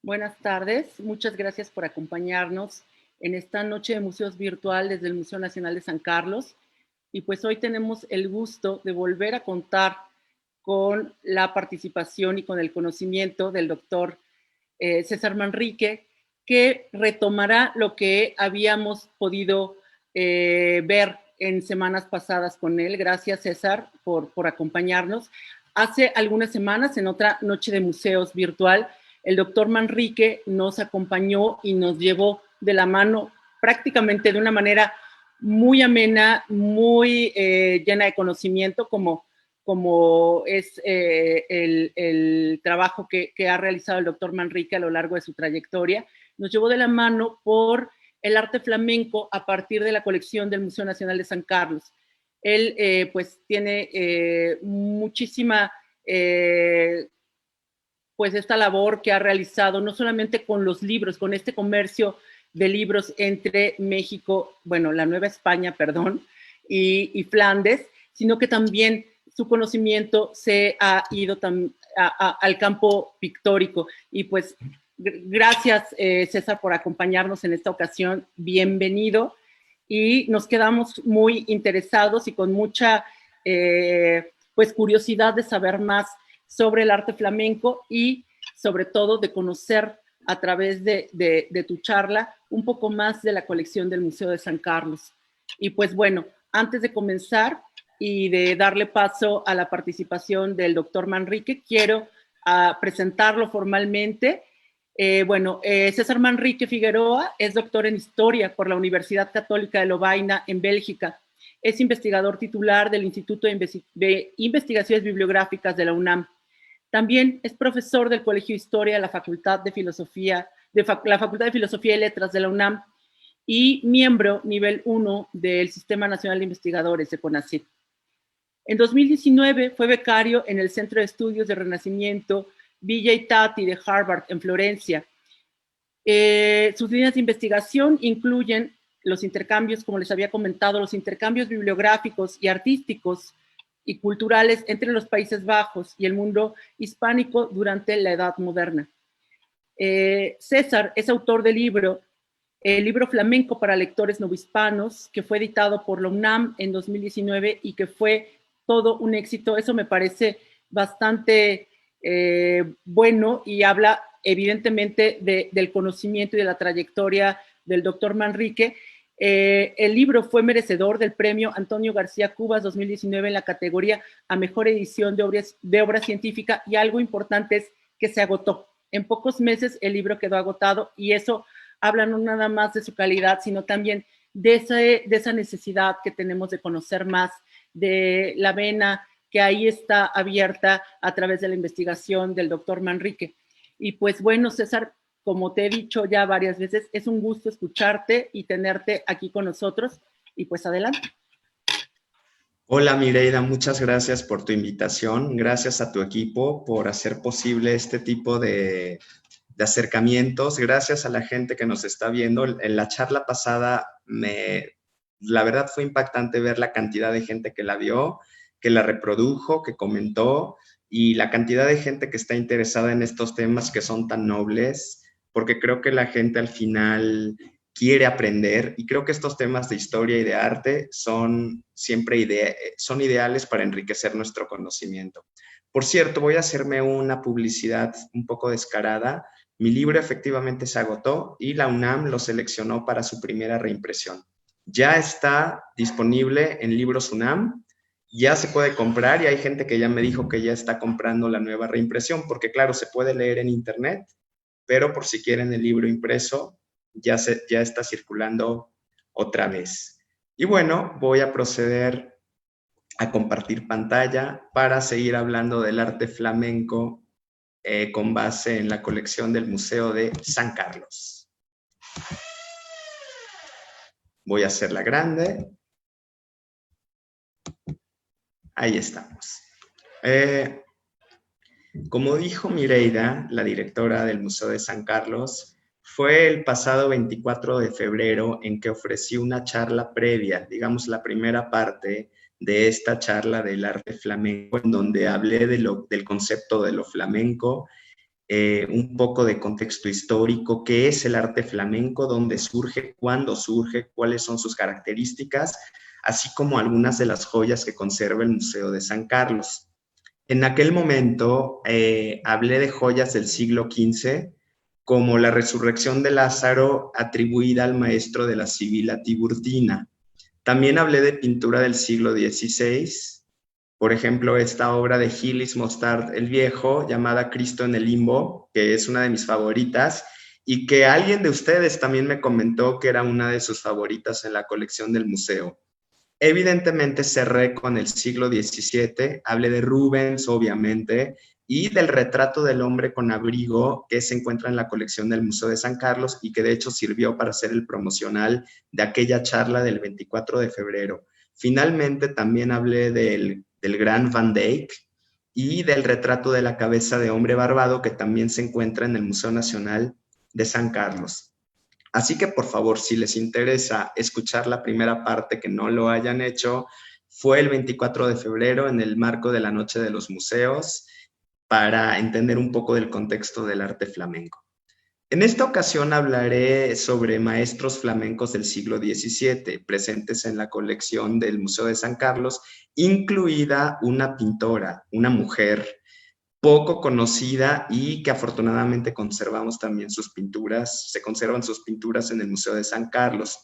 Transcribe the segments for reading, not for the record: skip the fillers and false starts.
Buenas tardes, muchas gracias por acompañarnos en esta noche de museos virtual desde el Museo Nacional de San Carlos. Y pues hoy tenemos el gusto de volver a contar con la participación y con el conocimiento del doctor César Manrique, que retomará lo que habíamos podido ver en semanas pasadas con él. Gracias, César, por acompañarnos. Hace algunas semanas, en otra noche de museos virtual, el doctor Manrique nos acompañó y nos llevó de la mano prácticamente de una manera muy amena, muy llena de conocimiento, como es el trabajo que ha realizado el doctor Manrique a lo largo de su trayectoria. Nos llevó de la mano por el arte flamenco a partir de la colección del Museo Nacional de San Carlos. Él pues tiene muchísima pues esta labor que ha realizado, no solamente con los libros, con este comercio de libros entre México, bueno, la Nueva España, perdón, y Flandes, sino que también su conocimiento se ha ido al campo pictórico. Y pues gracias, César, por acompañarnos en esta ocasión. Bienvenido. Y nos quedamos muy interesados y con mucha pues curiosidad de saber más sobre el arte flamenco y sobre todo de conocer a través de tu charla un poco más de la colección del Museo de San Carlos. Y pues bueno, antes de comenzar y de darle paso a la participación del doctor Manrique, quiero presentarlo formalmente. César Manrique Figueroa es doctor en Historia por la Universidad Católica de Lovaina en Bélgica. Es investigador titular del Instituto de Investigaciones Bibliográficas de la UNAM. También es profesor del Colegio de Historia de la Facultad de Filosofía, la Facultad de Filosofía y Letras de la UNAM y miembro nivel 1 del Sistema Nacional de Investigadores de CONACYT. En 2019 fue becario en el Centro de Estudios de Renacimiento Villa Ittati de Harvard en Florencia. Sus líneas de investigación incluyen los intercambios, como les había comentado, los intercambios bibliográficos y artísticos y culturales entre los Países Bajos y el mundo hispánico durante la Edad Moderna. César es autor del libro El libro flamenco para lectores novohispanos, que fue editado por la UNAM en 2019 y que fue todo un éxito. Eso me parece bastante bueno y habla evidentemente del conocimiento y de la trayectoria del doctor Manrique. El libro fue merecedor del premio Antonio García Cubas 2019 en la categoría a mejor edición de obra científica, y algo importante es que se agotó. En pocos meses el libro quedó agotado, y eso habla no nada más de su calidad, sino también de esa necesidad que tenemos de conocer más, de la vena que ahí está abierta a través de la investigación del doctor Manrique. Y pues bueno, César, como te he dicho ya varias veces, es un gusto escucharte y tenerte aquí con nosotros. Y pues adelante. Hola Mireida, muchas gracias por tu invitación. Gracias a tu equipo por hacer posible este tipo de acercamientos. Gracias a la gente que nos está viendo. En la charla pasada, la verdad fue impactante ver la cantidad de gente que la vio, que la reprodujo, que comentó, y la cantidad de gente que está interesada en estos temas que son tan nobles, porque creo que la gente al final quiere aprender, y creo que estos temas de historia y de arte son siempre son ideales para enriquecer nuestro conocimiento. Por cierto, voy a hacerme una publicidad un poco descarada. Mi libro efectivamente se agotó y la UNAM lo seleccionó para su primera reimpresión. Ya está disponible en Libros UNAM, ya se puede comprar, y hay gente que ya me dijo que ya está comprando la nueva reimpresión, porque claro, se puede leer en internet, pero por si quieren el libro impreso, ya está circulando otra vez. Y bueno, voy a proceder a compartir pantalla para seguir hablando del arte flamenco con base en la colección del Museo de San Carlos. Voy a hacerla grande. Ahí estamos. Como dijo Mireida, la directora del Museo de San Carlos, fue el pasado 24 de febrero en que ofrecí una charla previa, digamos la primera parte de esta charla del arte flamenco, en donde hablé del concepto de lo flamenco un poco de contexto histórico, qué es el arte flamenco, dónde surge, cuándo surge, cuáles son sus características, así como algunas de las joyas que conserva el Museo de San Carlos. En aquel momento hablé de joyas del siglo XV, como la resurrección de Lázaro atribuida al maestro de la Sibila Tiburtina. También hablé de pintura del siglo XVI, por ejemplo, esta obra de Gilles Mostard el Viejo, llamada Cristo en el Limbo, que es una de mis favoritas, y que alguien de ustedes también me comentó que era una de sus favoritas en la colección del museo. Evidentemente cerré con el siglo XVII, hablé de Rubens, obviamente, y del retrato del hombre con abrigo que se encuentra en la colección del Museo de San Carlos y que de hecho sirvió para hacer el promocional de aquella charla del 24 de febrero. Finalmente también hablé del gran Van Dyck y del retrato de la cabeza de hombre barbado que también se encuentra en el Museo Nacional de San Carlos. Así que, por favor, si les interesa escuchar la primera parte que no lo hayan hecho, fue el 24 de febrero en el marco de la Noche de los Museos para entender un poco del contexto del arte flamenco. En esta ocasión hablaré sobre maestros flamencos del siglo XVII, presentes en la colección del Museo de San Carlos, incluida una pintora, una mujer poco conocida y que afortunadamente conservamos también sus pinturas, se conservan sus pinturas en el Museo de San Carlos.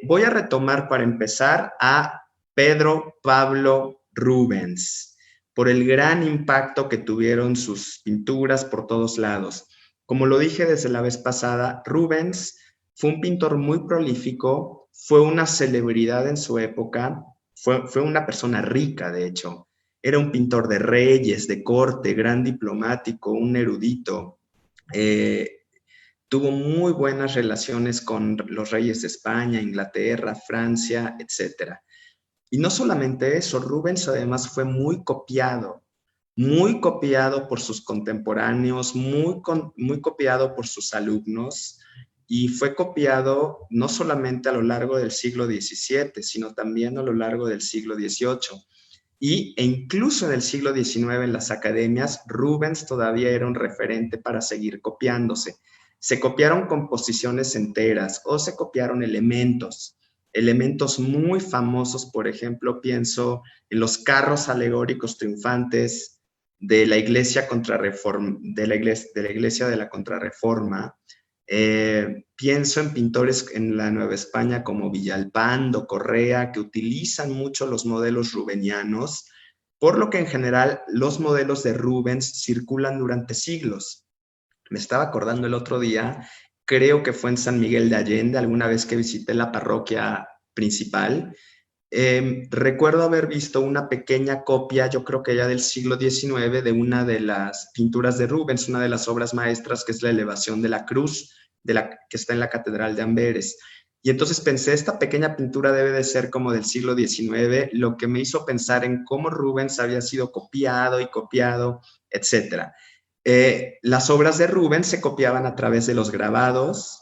Voy a retomar para empezar a Pedro Pablo Rubens, por el gran impacto que tuvieron sus pinturas por todos lados. Como lo dije desde la vez pasada, Rubens fue un pintor muy prolífico, fue una celebridad en su época, fue una persona rica, de hecho. Era un pintor de reyes, de corte, gran diplomático, un erudito. Tuvo muy buenas relaciones con los reyes de España, Inglaterra, Francia, etc. Y no solamente eso, Rubens además fue muy copiado por sus contemporáneos, muy copiado por sus alumnos, y fue copiado no solamente a lo largo del siglo XVII, sino también a lo largo del siglo XVIII. E incluso en el siglo XIX en las academias, Rubens todavía era un referente para seguir copiándose. Se copiaron composiciones enteras o se copiaron elementos muy famosos, por ejemplo, pienso en los carros alegóricos triunfantes de la Iglesia de la Contrarreforma. Pienso en pintores en la Nueva España como Villalpando, Correa, que utilizan mucho los modelos rubenianos, por lo que en general los modelos de Rubens circulan durante siglos. Me estaba acordando el otro día, creo que fue en San Miguel de Allende, alguna vez que visité la parroquia principal. Recuerdo haber visto una pequeña copia, yo creo que ya del siglo XIX, de una de las pinturas de Rubens, una de las obras maestras, que es la elevación de la cruz, que está en la Catedral de Amberes. Y entonces pensé, esta pequeña pintura debe de ser como del siglo XIX, lo que me hizo pensar en cómo Rubens había sido copiado y copiado, etc. Las obras de Rubens se copiaban a través de los grabados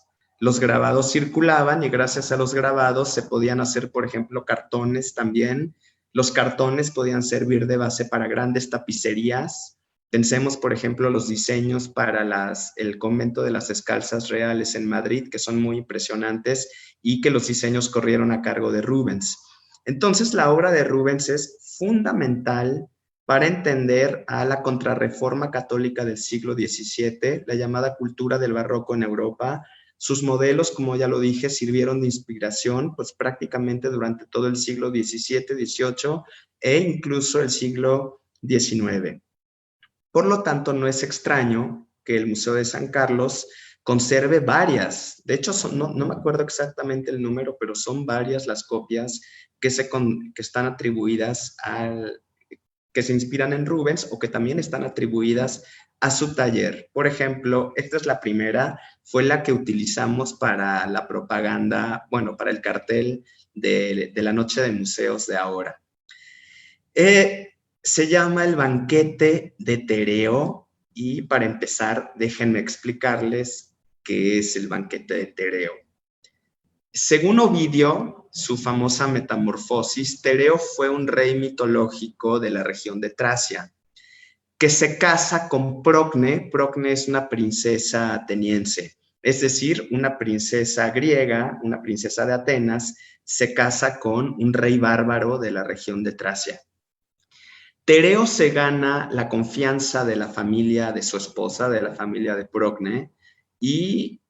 circulaban y gracias a los grabados se podían hacer, por ejemplo, cartones también. Los cartones podían servir de base para grandes tapicerías. Pensemos, por ejemplo, los diseños para el convento de las Descalzas Reales en Madrid, que son muy impresionantes y que los diseños corrieron a cargo de Rubens. Entonces, la obra de Rubens es fundamental para entender a la Contrarreforma católica del siglo XVII, la llamada cultura del barroco en Europa. Sus modelos, como ya lo dije, sirvieron de inspiración pues prácticamente durante todo el siglo XVII, XVIII e incluso el siglo XIX. Por lo tanto, no es extraño que el Museo de San Carlos conserve varias, de hecho no me acuerdo exactamente el número, pero son varias las copias que están atribuidas que se inspiran en Rubens o que también están atribuidas a su taller. Por ejemplo, esta es la primera, fue la que utilizamos para la propaganda, bueno, para el cartel de la Noche de Museos de ahora. Se llama El Banquete de Tereo y para empezar, déjenme explicarles qué es el Banquete de Tereo. Según Ovidio, su famosa Metamorfosis, Tereo fue un rey mitológico de la región de Tracia, que se casa con Procne. Procne es una princesa ateniense, es decir, una princesa griega, una princesa de Atenas, se casa con un rey bárbaro de la región de Tracia. Tereo se gana la confianza de la familia de su esposa, de la familia de Procne, y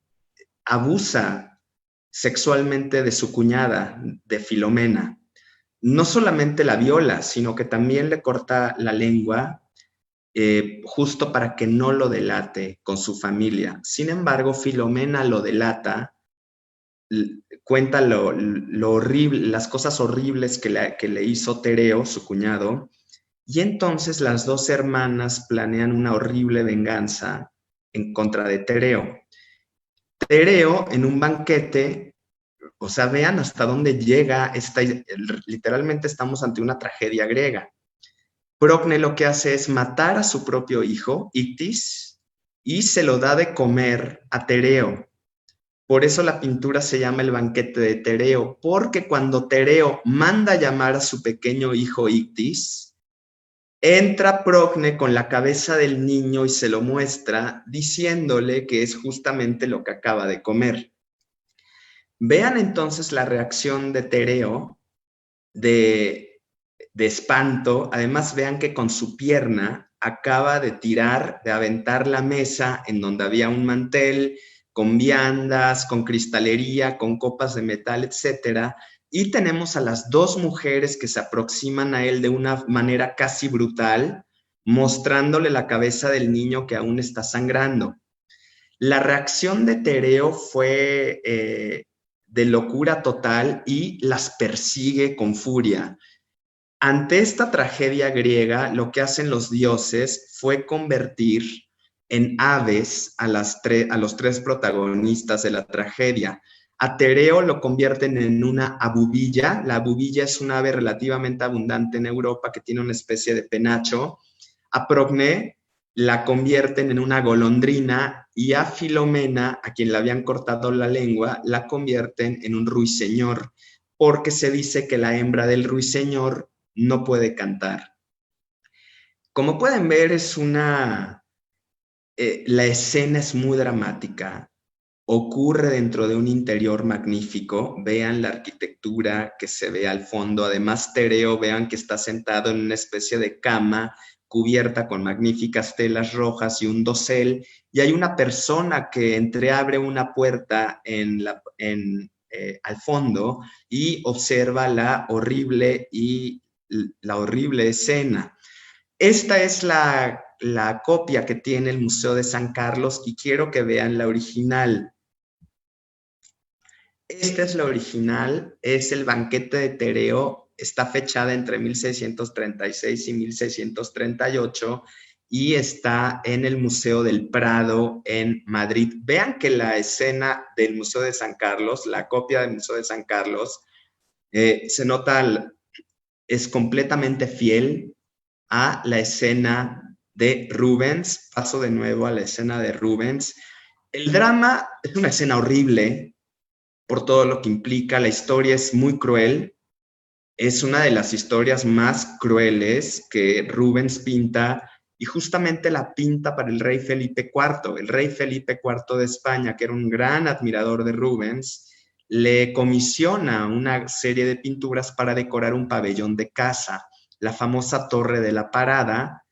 abusa sexualmente de su cuñada, de Filomena. No solamente la viola, sino que también le corta la lengua, justo para que no lo delate con su familia. Sin embargo, Filomena lo delata, cuenta lo horrible, las cosas horribles que le hizo Tereo, su cuñado, y entonces las dos hermanas planean una horrible venganza en contra de Tereo. Tereo, en un banquete, o sea, vean hasta dónde llega literalmente estamos ante una tragedia griega. Procne lo que hace es matar a su propio hijo, Ictis, y se lo da de comer a Tereo. Por eso la pintura se llama El banquete de Tereo, porque cuando Tereo manda llamar a su pequeño hijo Ictis, entra Procne con la cabeza del niño y se lo muestra, diciéndole que es justamente lo que acaba de comer. Vean entonces la reacción de Tereo de espanto. Además, vean que con su pierna acaba de tirar, de aventar la mesa en donde había un mantel con viandas, con cristalería, con copas de metal, etcétera. Y tenemos a las dos mujeres que se aproximan a él de una manera casi brutal, mostrándole la cabeza del niño que aún está sangrando. La reacción de Tereo fue de locura total y las persigue con furia. Ante esta tragedia griega, lo que hacen los dioses fue convertir en aves a los tres protagonistas de la tragedia. A Tereo lo convierten en una abubilla. La abubilla es un ave relativamente abundante en Europa que tiene una especie de penacho. A Procne la convierten en una golondrina y a Filomena, a quien le habían cortado la lengua, la convierten en un ruiseñor, porque se dice que la hembra del ruiseñor no puede cantar. Como pueden ver, la escena es muy dramática. Ocurre dentro de un interior magnífico. Vean la arquitectura que se ve al fondo. Además, Tereo, vean que está sentado en una especie de cama cubierta con magníficas telas rojas y un dosel, y hay una persona que entreabre una puerta al fondo y observa la horrible escena. Esta es la copia que tiene el Museo de San Carlos y quiero que vean la original. Esta es la original, es el banquete de Tereo, está fechada entre 1636 y 1638 y está en el Museo del Prado en Madrid. Vean que la escena del Museo de San Carlos, la copia del Museo de San Carlos, se nota, es completamente fiel a la escena de Rubens. Paso de nuevo a la escena de Rubens. El drama es una escena horrible por todo lo que implica. La historia es muy cruel. Es una de las historias más crueles que Rubens pinta, y justamente la pinta para el rey Felipe IV. El rey Felipe IV de España, que era un gran admirador de Rubens, le comisiona una serie de pinturas para decorar un pabellón de caza, la famosa Torre de la Parada.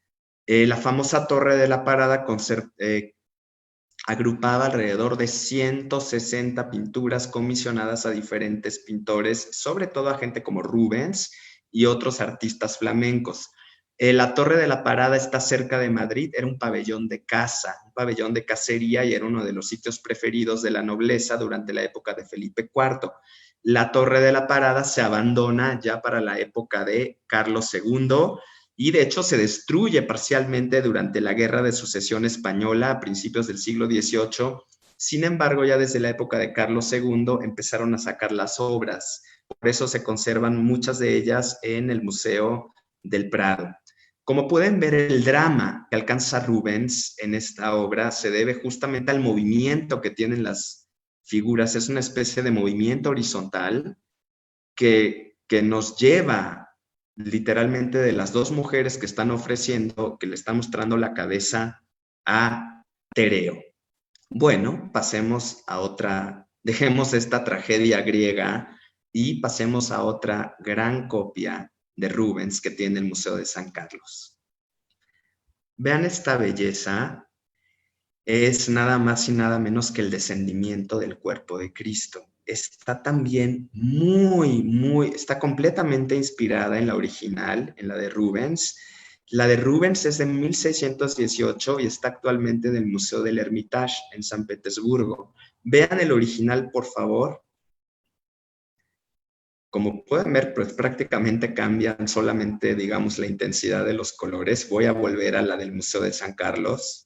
La famosa Torre de la Parada agrupaba alrededor de 160 pinturas comisionadas a diferentes pintores, sobre todo a gente como Rubens y otros artistas flamencos. La Torre de la Parada está cerca de Madrid, era un pabellón de caza, un pabellón de cacería, y era uno de los sitios preferidos de la nobleza durante la época de Felipe IV. La Torre de la Parada se abandona ya para la época de Carlos II, y de hecho se destruye parcialmente durante la Guerra de Sucesión Española a principios del siglo XVIII. Sin embargo, ya desde la época de Carlos II empezaron a sacar las obras. Por eso se conservan muchas de ellas en el Museo del Prado. Como pueden ver, el drama que alcanza Rubens en esta obra se debe justamente al movimiento que tienen las figuras. Es una especie de movimiento horizontal que nos lleva literalmente de las dos mujeres que están ofreciendo, que le están mostrando la cabeza a Tereo. Bueno, pasemos a otra, dejemos esta tragedia griega y pasemos a otra gran copia de Rubens que tiene el Museo de San Carlos. Vean esta belleza, es nada más y nada menos que el descendimiento del cuerpo de Cristo. Está también está completamente inspirada en la original, en la de Rubens. La de Rubens es de 1618 y está actualmente en el Museo del Hermitage en San Petersburgo. Vean el original, por favor. Como pueden ver, pues prácticamente cambian solamente, digamos, la intensidad de los colores. Voy a volver a la del Museo de San Carlos.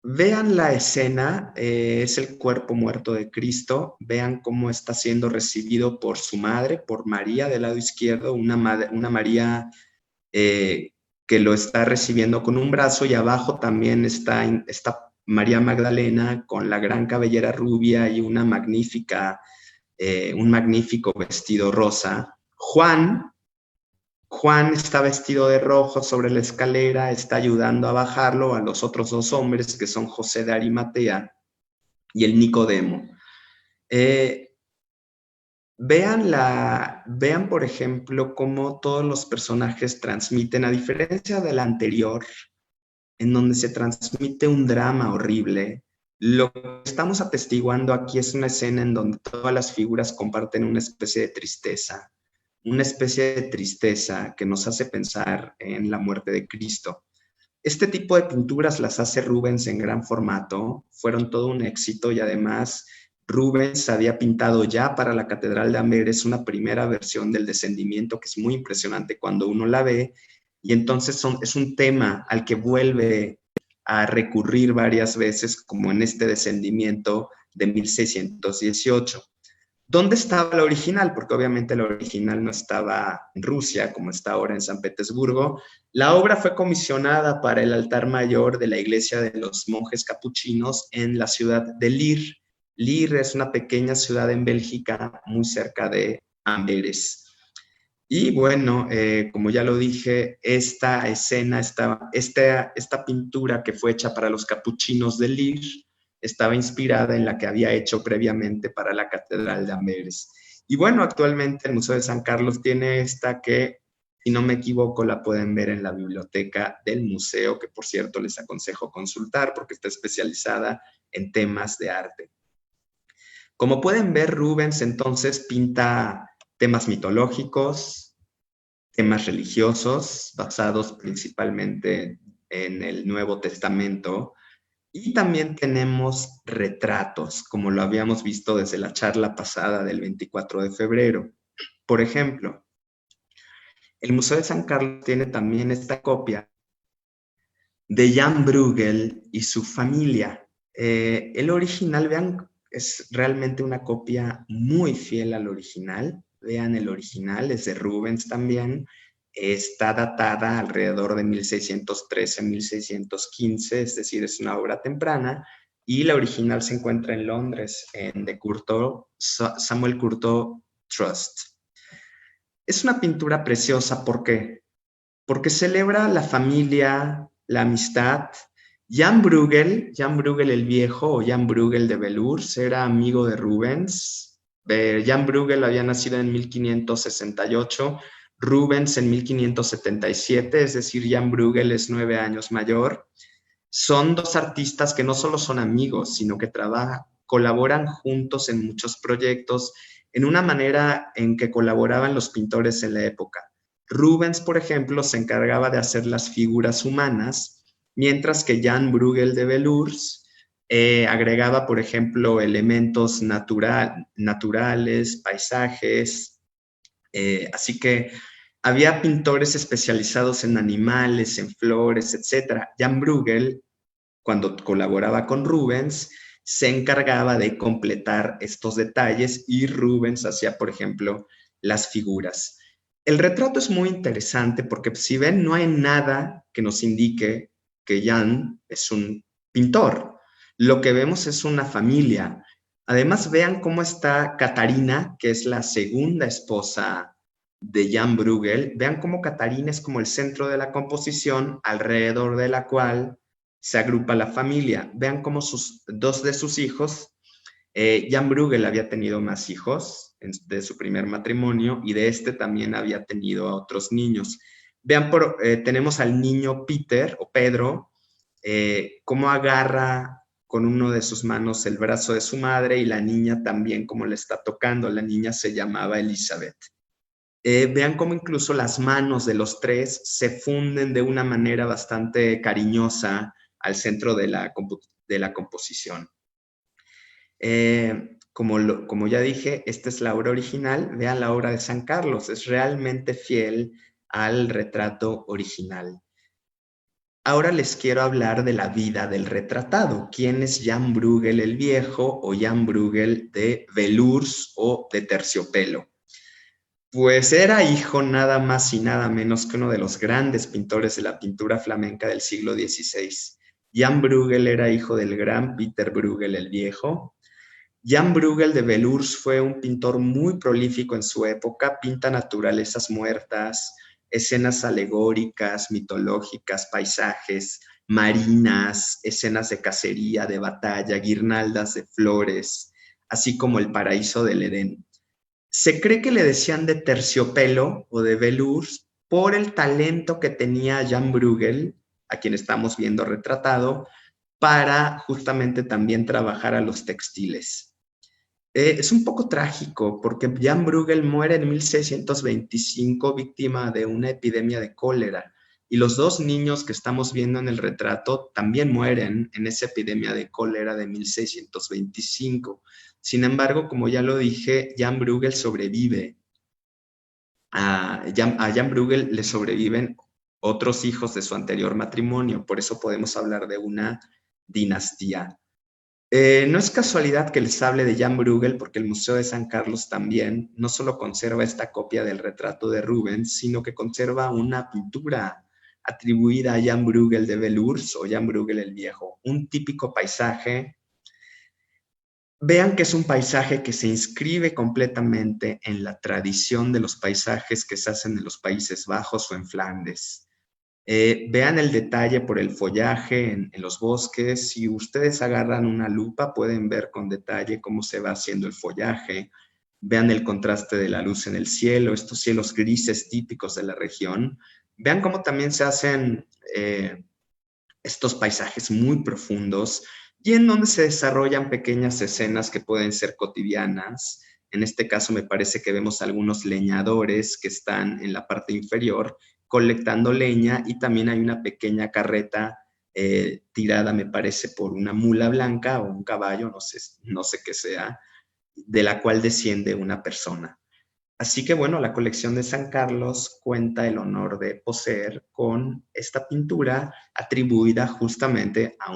Vean la escena, es el cuerpo muerto de Cristo. Vean cómo está siendo recibido por su madre, por María del lado izquierdo, una María que lo está recibiendo con un brazo, y abajo también está María Magdalena con la gran cabellera rubia y un magnífico vestido rosa. Juan está vestido de rojo sobre la escalera, está ayudando a bajarlo a los otros dos hombres que son José de Arimatea y el Nicodemo. Vean, por ejemplo, cómo todos los personajes transmiten, a diferencia de la anterior, en donde se transmite un drama horrible. Lo que estamos atestiguando aquí es una escena en donde todas las figuras comparten una especie de tristeza que nos hace pensar en la muerte de Cristo. Este tipo de pinturas las hace Rubens en gran formato, fueron todo un éxito, y además Rubens había pintado ya para la Catedral de Amberes una primera versión del Descendimiento que es muy impresionante cuando uno la ve, y entonces es un tema al que vuelve a recurrir varias veces, como en este Descendimiento de 1618. ¿Dónde estaba la original? Porque obviamente la original no estaba en Rusia, como está ahora en San Petersburgo. La obra fue comisionada para el altar mayor de la iglesia de los monjes capuchinos en la ciudad de Lir. Lir es una pequeña ciudad en Bélgica, muy cerca de Amberes. Y bueno, como ya lo dije, esta escena, esta pintura que fue hecha para los capuchinos de Lir, estaba inspirada en la que había hecho previamente para la Catedral de Amberes. Y bueno, actualmente el Museo de San Carlos tiene esta que, si no me equivoco, la pueden ver en la biblioteca del museo, que por cierto les aconsejo consultar porque está especializada en temas de arte. Como pueden ver, Rubens entonces pinta temas mitológicos, temas religiosos, basados principalmente en el Nuevo Testamento, y también tenemos retratos, como lo habíamos visto desde la charla pasada del 24 de febrero. Por ejemplo, el Museo de San Carlos tiene también esta copia de Jan Bruegel y su familia. El original, vean, es realmente una copia muy fiel al original. Vean el original, es de Rubens también. Está datada alrededor de 1613-1615, es decir, es una obra temprana, y la original se encuentra en Londres, en Samuel Courtauld Trust. Es una pintura preciosa, ¿por qué? Porque celebra la familia, la amistad. Jan Bruegel el Viejo, o Jan Bruegel de Belurs, era amigo de Rubens. Jan Bruegel había nacido en 1568, Rubens en 1577, es decir, Jan Bruegel es 9 años mayor. Son dos artistas que no solo son amigos, sino que colaboran juntos en muchos proyectos, en una manera en que colaboraban los pintores en la época. Rubens, por ejemplo, se encargaba de hacer las figuras humanas, mientras que Jan Bruegel de Belurs agregaba, por ejemplo, elementos naturales, paisajes. Así que había pintores especializados en animales, en flores, etc. Jan Bruegel, cuando colaboraba con Rubens, se encargaba de completar estos detalles, y Rubens hacía, por ejemplo, las figuras. El retrato es muy interesante porque, si ven, no hay nada que nos indique que Jan es un pintor. Lo que vemos es una familia. Además, vean cómo está Catarina, que es la segunda esposa de Jan Bruegel. Vean cómo Catarina es como el centro de la composición, alrededor de la cual se agrupa la familia. Vean cómo dos de sus hijos, Jan Bruegel había tenido más hijos de su primer matrimonio y de este también había tenido a otros niños. Vean, tenemos al niño Peter o Pedro, cómo agarra con uno de sus manos el brazo de su madre y la niña también como le está tocando. La niña se llamaba Elizabeth. Vean cómo incluso las manos de los tres se funden de una manera bastante cariñosa al centro de la composición. Como ya dije, esta es la obra original. Vean la obra de San Carlos, es realmente fiel al retrato original. Ahora les quiero hablar de la vida del retratado. ¿Quién es Jan Bruegel el Viejo o Jan Bruegel de Velours o de Terciopelo? Pues era hijo nada más y nada menos que uno de los grandes pintores de la pintura flamenca del siglo XVI. Jan Bruegel era hijo del gran Peter Bruegel el Viejo. Jan Bruegel de Velours fue un pintor muy prolífico en su época, pinta naturalezas muertas, escenas alegóricas, mitológicas, paisajes, marinas, escenas de cacería, de batalla, guirnaldas de flores, así como el paraíso del Edén. Se cree que le decían de Terciopelo o de Velours por el talento que tenía Jan Bruegel, a quien estamos viendo retratado, para justamente también trabajar a los textiles. Es un poco trágico porque Jan Bruegel muere en 1625 víctima de una epidemia de cólera y los dos niños que estamos viendo en el retrato también mueren en esa epidemia de cólera de 1625. Sin embargo, como ya lo dije, Jan Bruegel sobrevive. A Jan Bruegel le sobreviven otros hijos de su anterior matrimonio, por eso podemos hablar de una dinastía. No es casualidad que les hable de Jan Bruegel, porque el Museo de San Carlos también no solo conserva esta copia del retrato de Rubens, sino que conserva una pintura atribuida a Jan Bruegel de Velours o Jan Bruegel el Viejo, un típico paisaje. Vean que es un paisaje que se inscribe completamente en la tradición de los paisajes que se hacen en los Países Bajos o en Flandes. Vean el detalle por el follaje en los bosques. Si ustedes agarran una lupa, pueden ver con detalle cómo se va haciendo el follaje. Vean el contraste de la luz en el cielo, estos cielos grises típicos de la región. Vean cómo también se hacen estos paisajes muy profundos y en donde se desarrollan pequeñas escenas que pueden ser cotidianas. En este caso me parece que vemos algunos leñadores que están en la parte inferior colectando leña y también hay una pequeña carreta tirada, me parece, por una mula blanca o un caballo, no sé qué sea, de la cual desciende una persona. Así que bueno, la colección de San Carlos cuenta el honor de poseer con esta pintura atribuida justamente a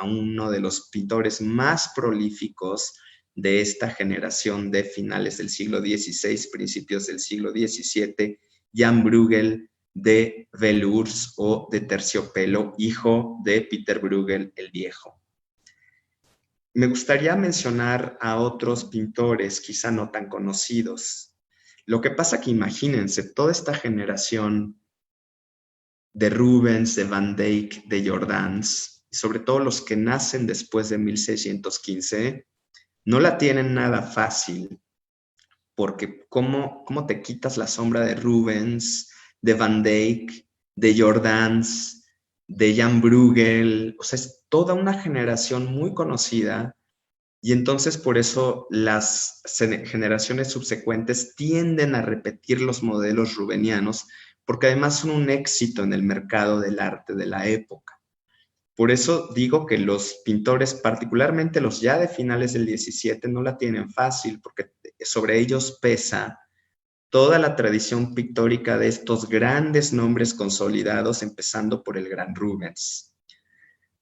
uno de los pintores más prolíficos de esta generación de finales del siglo XVI, principios del siglo XVII, Jan Bruegel de Velours o de Terciopelo, hijo de Peter Bruegel el Viejo. Me gustaría mencionar a otros pintores, quizá no tan conocidos. Lo que pasa que imagínense, toda esta generación de Rubens, de Van Dyck, de Jordaens, y sobre todo los que nacen después de 1615, no la tienen nada fácil, porque ¿cómo te quitas la sombra de Rubens, de Van Dyck, de Jordaens, de Jan Bruegel? O sea, es toda una generación muy conocida. Y entonces por eso las generaciones subsecuentes tienden a repetir los modelos rubenianos, porque además son un éxito en el mercado del arte de la época. Por eso digo que los pintores, particularmente los ya de finales del 17, no la tienen fácil, porque sobre ellos pesa toda la tradición pictórica de estos grandes nombres consolidados, empezando por el gran Rubens.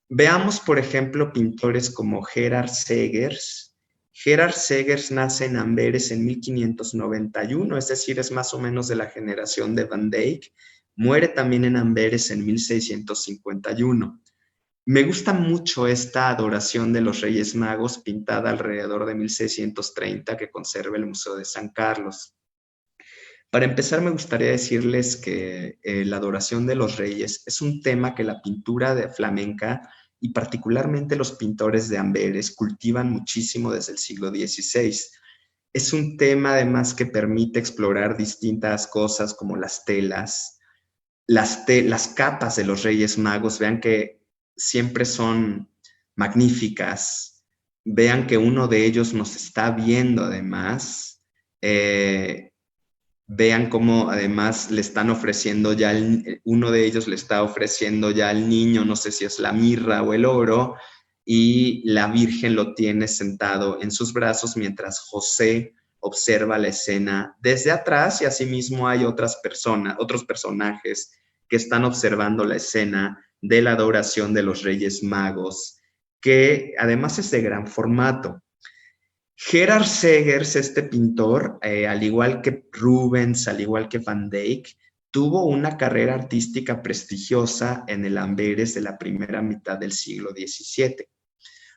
Veamos, por ejemplo, pintores como Gerard Segers. Gerard Segers nace en Amberes en 1591, es decir, es más o menos de la generación de Van Dyck. Muere también en Amberes en 1651. Me gusta mucho esta adoración de los Reyes Magos pintada alrededor de 1630 que conserva el Museo de San Carlos. Para empezar, me gustaría decirles que la adoración de los reyes es un tema que la pintura de flamenca y particularmente los pintores de Amberes cultivan muchísimo desde el siglo XVI. Es un tema además que permite explorar distintas cosas como las telas, las capas de los Reyes Magos. Vean que siempre son magníficas. Vean que uno de ellos nos está viendo además. Vean cómo además le están ofreciendo ya, uno de ellos le está ofreciendo ya al niño, no sé si es la mirra o el oro, y la Virgen lo tiene sentado en sus brazos mientras José observa la escena desde atrás, y asimismo hay otras personas, otros personajes que están observando la escena de la adoración de los Reyes Magos, que además es de gran formato. Gerard Segers, este pintor, al igual que Rubens, al igual que Van Dyck, tuvo una carrera artística prestigiosa en el Amberes de la primera mitad del siglo XVII.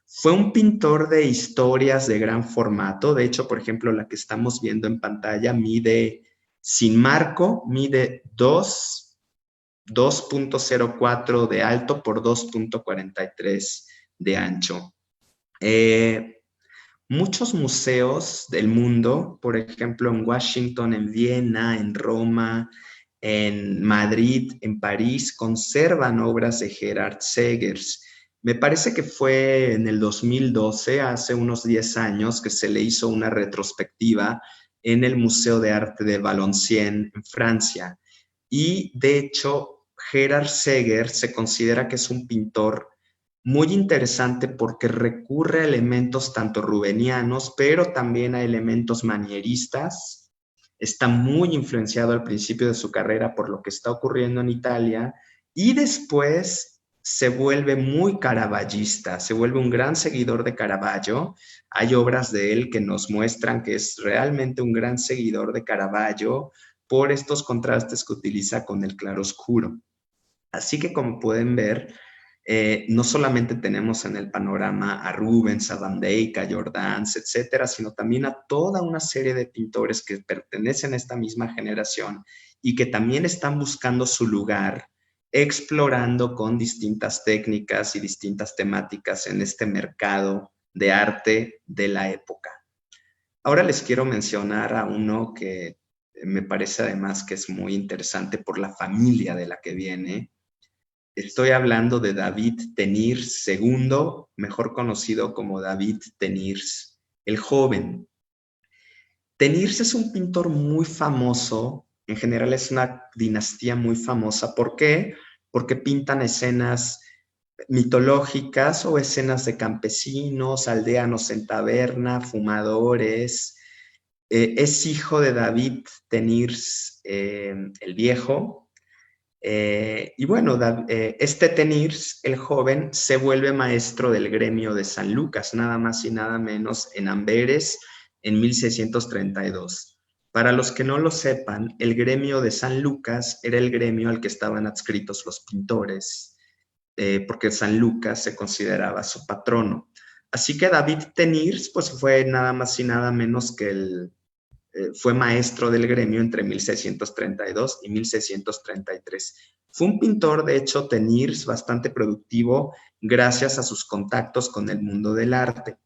Fue un pintor de historias de gran formato. De hecho, por ejemplo, la que estamos viendo en pantalla mide, sin marco, mide 2.04 de alto por 2.43 de ancho. Muchos museos del mundo, por ejemplo, en Washington, en Viena, en Roma, en Madrid, en París, conservan obras de Gerard Segers. Me parece que fue en el 2012, hace unos 10 años, que se le hizo una retrospectiva en el Museo de Arte de Valenciennes, en Francia. Y de hecho, Gerard Segers se considera que es un pintor muy interesante porque recurre a elementos tanto rubenianos, pero también a elementos manieristas. Está muy influenciado al principio de su carrera por lo que está ocurriendo en Italia, y después se vuelve muy caravallista, se vuelve un gran seguidor de Caravaggio. Hay obras de él que nos muestran que es realmente un gran seguidor de Caravaggio por estos contrastes que utiliza con el claroscuro. Así que, como pueden ver, no solamente tenemos en el panorama a Rubens, a Van Dyck, a Jordaens, etcétera, sino también a toda una serie de pintores que pertenecen a esta misma generación y que también están buscando su lugar, explorando con distintas técnicas y distintas temáticas en este mercado de arte de la época. Ahora les quiero mencionar a uno que me parece además que es muy interesante por la familia de la que viene. Estoy hablando de David Teniers II, mejor conocido como David Teniers, el joven. Teniers es un pintor muy famoso, en general es una dinastía muy famosa. ¿Por qué? Porque pintan escenas mitológicas o escenas de campesinos, aldeanos en taberna, fumadores. Es hijo de David Teniers el Viejo. Y bueno, este Teniers, el joven, se vuelve maestro del gremio de San Lucas, nada más y nada menos, en Amberes, en 1632. Para los que no lo sepan, el gremio de San Lucas era el gremio al que estaban adscritos los pintores, porque San Lucas se consideraba su patrono. Así que David Teniers, pues fue nada más y nada menos que fue maestro del gremio entre 1632 y 1633. Fue un pintor, de hecho, Teniers, bastante productivo gracias a sus contactos con el mundo del arte.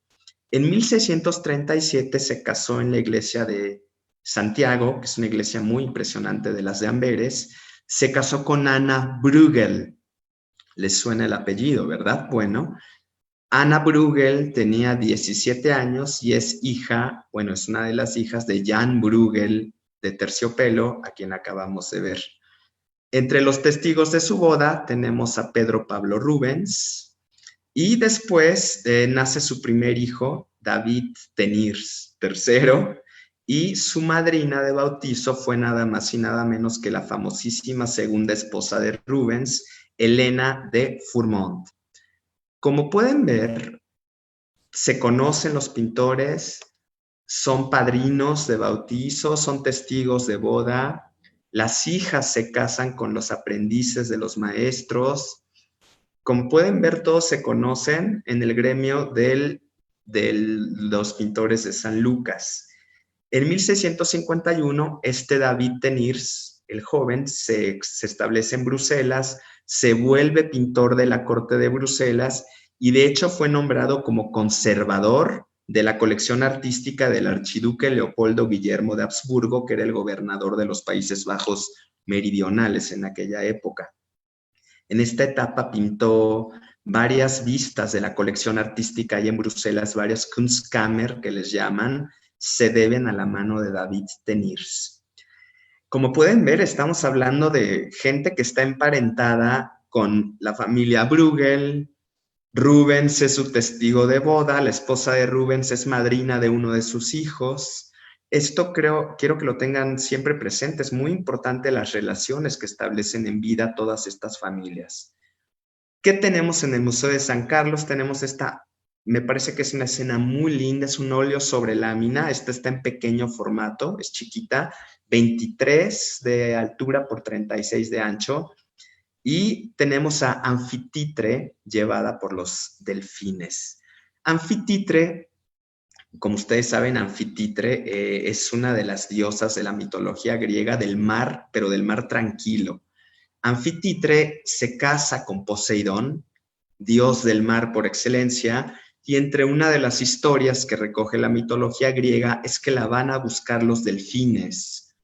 En 1637 se casó en la iglesia de Santiago, que es una iglesia muy impresionante de las de Amberes. Se casó con Anna Bruegel. Les suena el apellido, ¿verdad? Bueno, Anna Bruegel tenía 17 años y es hija, bueno, es una de las hijas de Jan Bruegel de Terciopelo, a quien acabamos de ver. Entre los testigos de su boda tenemos a Pedro Pablo Rubens, y después nace su primer hijo, David Teniers III, y su madrina de bautizo fue nada más y nada menos que la famosísima segunda esposa de Rubens, Helena de Fourmont. Como pueden ver, se conocen los pintores, son padrinos de bautizo, son testigos de boda, las hijas se casan con los aprendices de los maestros. Como pueden ver, todos se conocen en el gremio de los pintores de San Lucas. En 1651, este David Teniers, el joven, se establece en Bruselas, se vuelve pintor de la corte de Bruselas y de hecho fue nombrado como conservador de la colección artística del archiduque Leopoldo Guillermo de Habsburgo, que era el gobernador de los Países Bajos meridionales en aquella época. En esta etapa pintó varias vistas de la colección artística ahí en Bruselas, varias Kunstkammer que les llaman, se deben a la mano de David Teniers. Como pueden ver, estamos hablando de gente que está emparentada con la familia Bruegel. Rubens es su testigo de boda, la esposa de Rubens es madrina de uno de sus hijos. Esto quiero que lo tengan siempre presente, es muy importante las relaciones que establecen en vida todas estas familias. ¿Qué tenemos en el Museo de San Carlos? Tenemos esta, me parece que es una escena muy linda, es un óleo sobre lámina, esta está en pequeño formato, es chiquita, 23 de altura por 36 de ancho, y tenemos a Anfititre llevada por los delfines. Anfititre, como ustedes saben, Anfititre es una de las diosas de la mitología griega del mar, pero del mar tranquilo. Anfititre se casa con Poseidón, dios del mar por excelencia, y entre una de las historias que recoge la mitología griega es que la van a buscar los delfines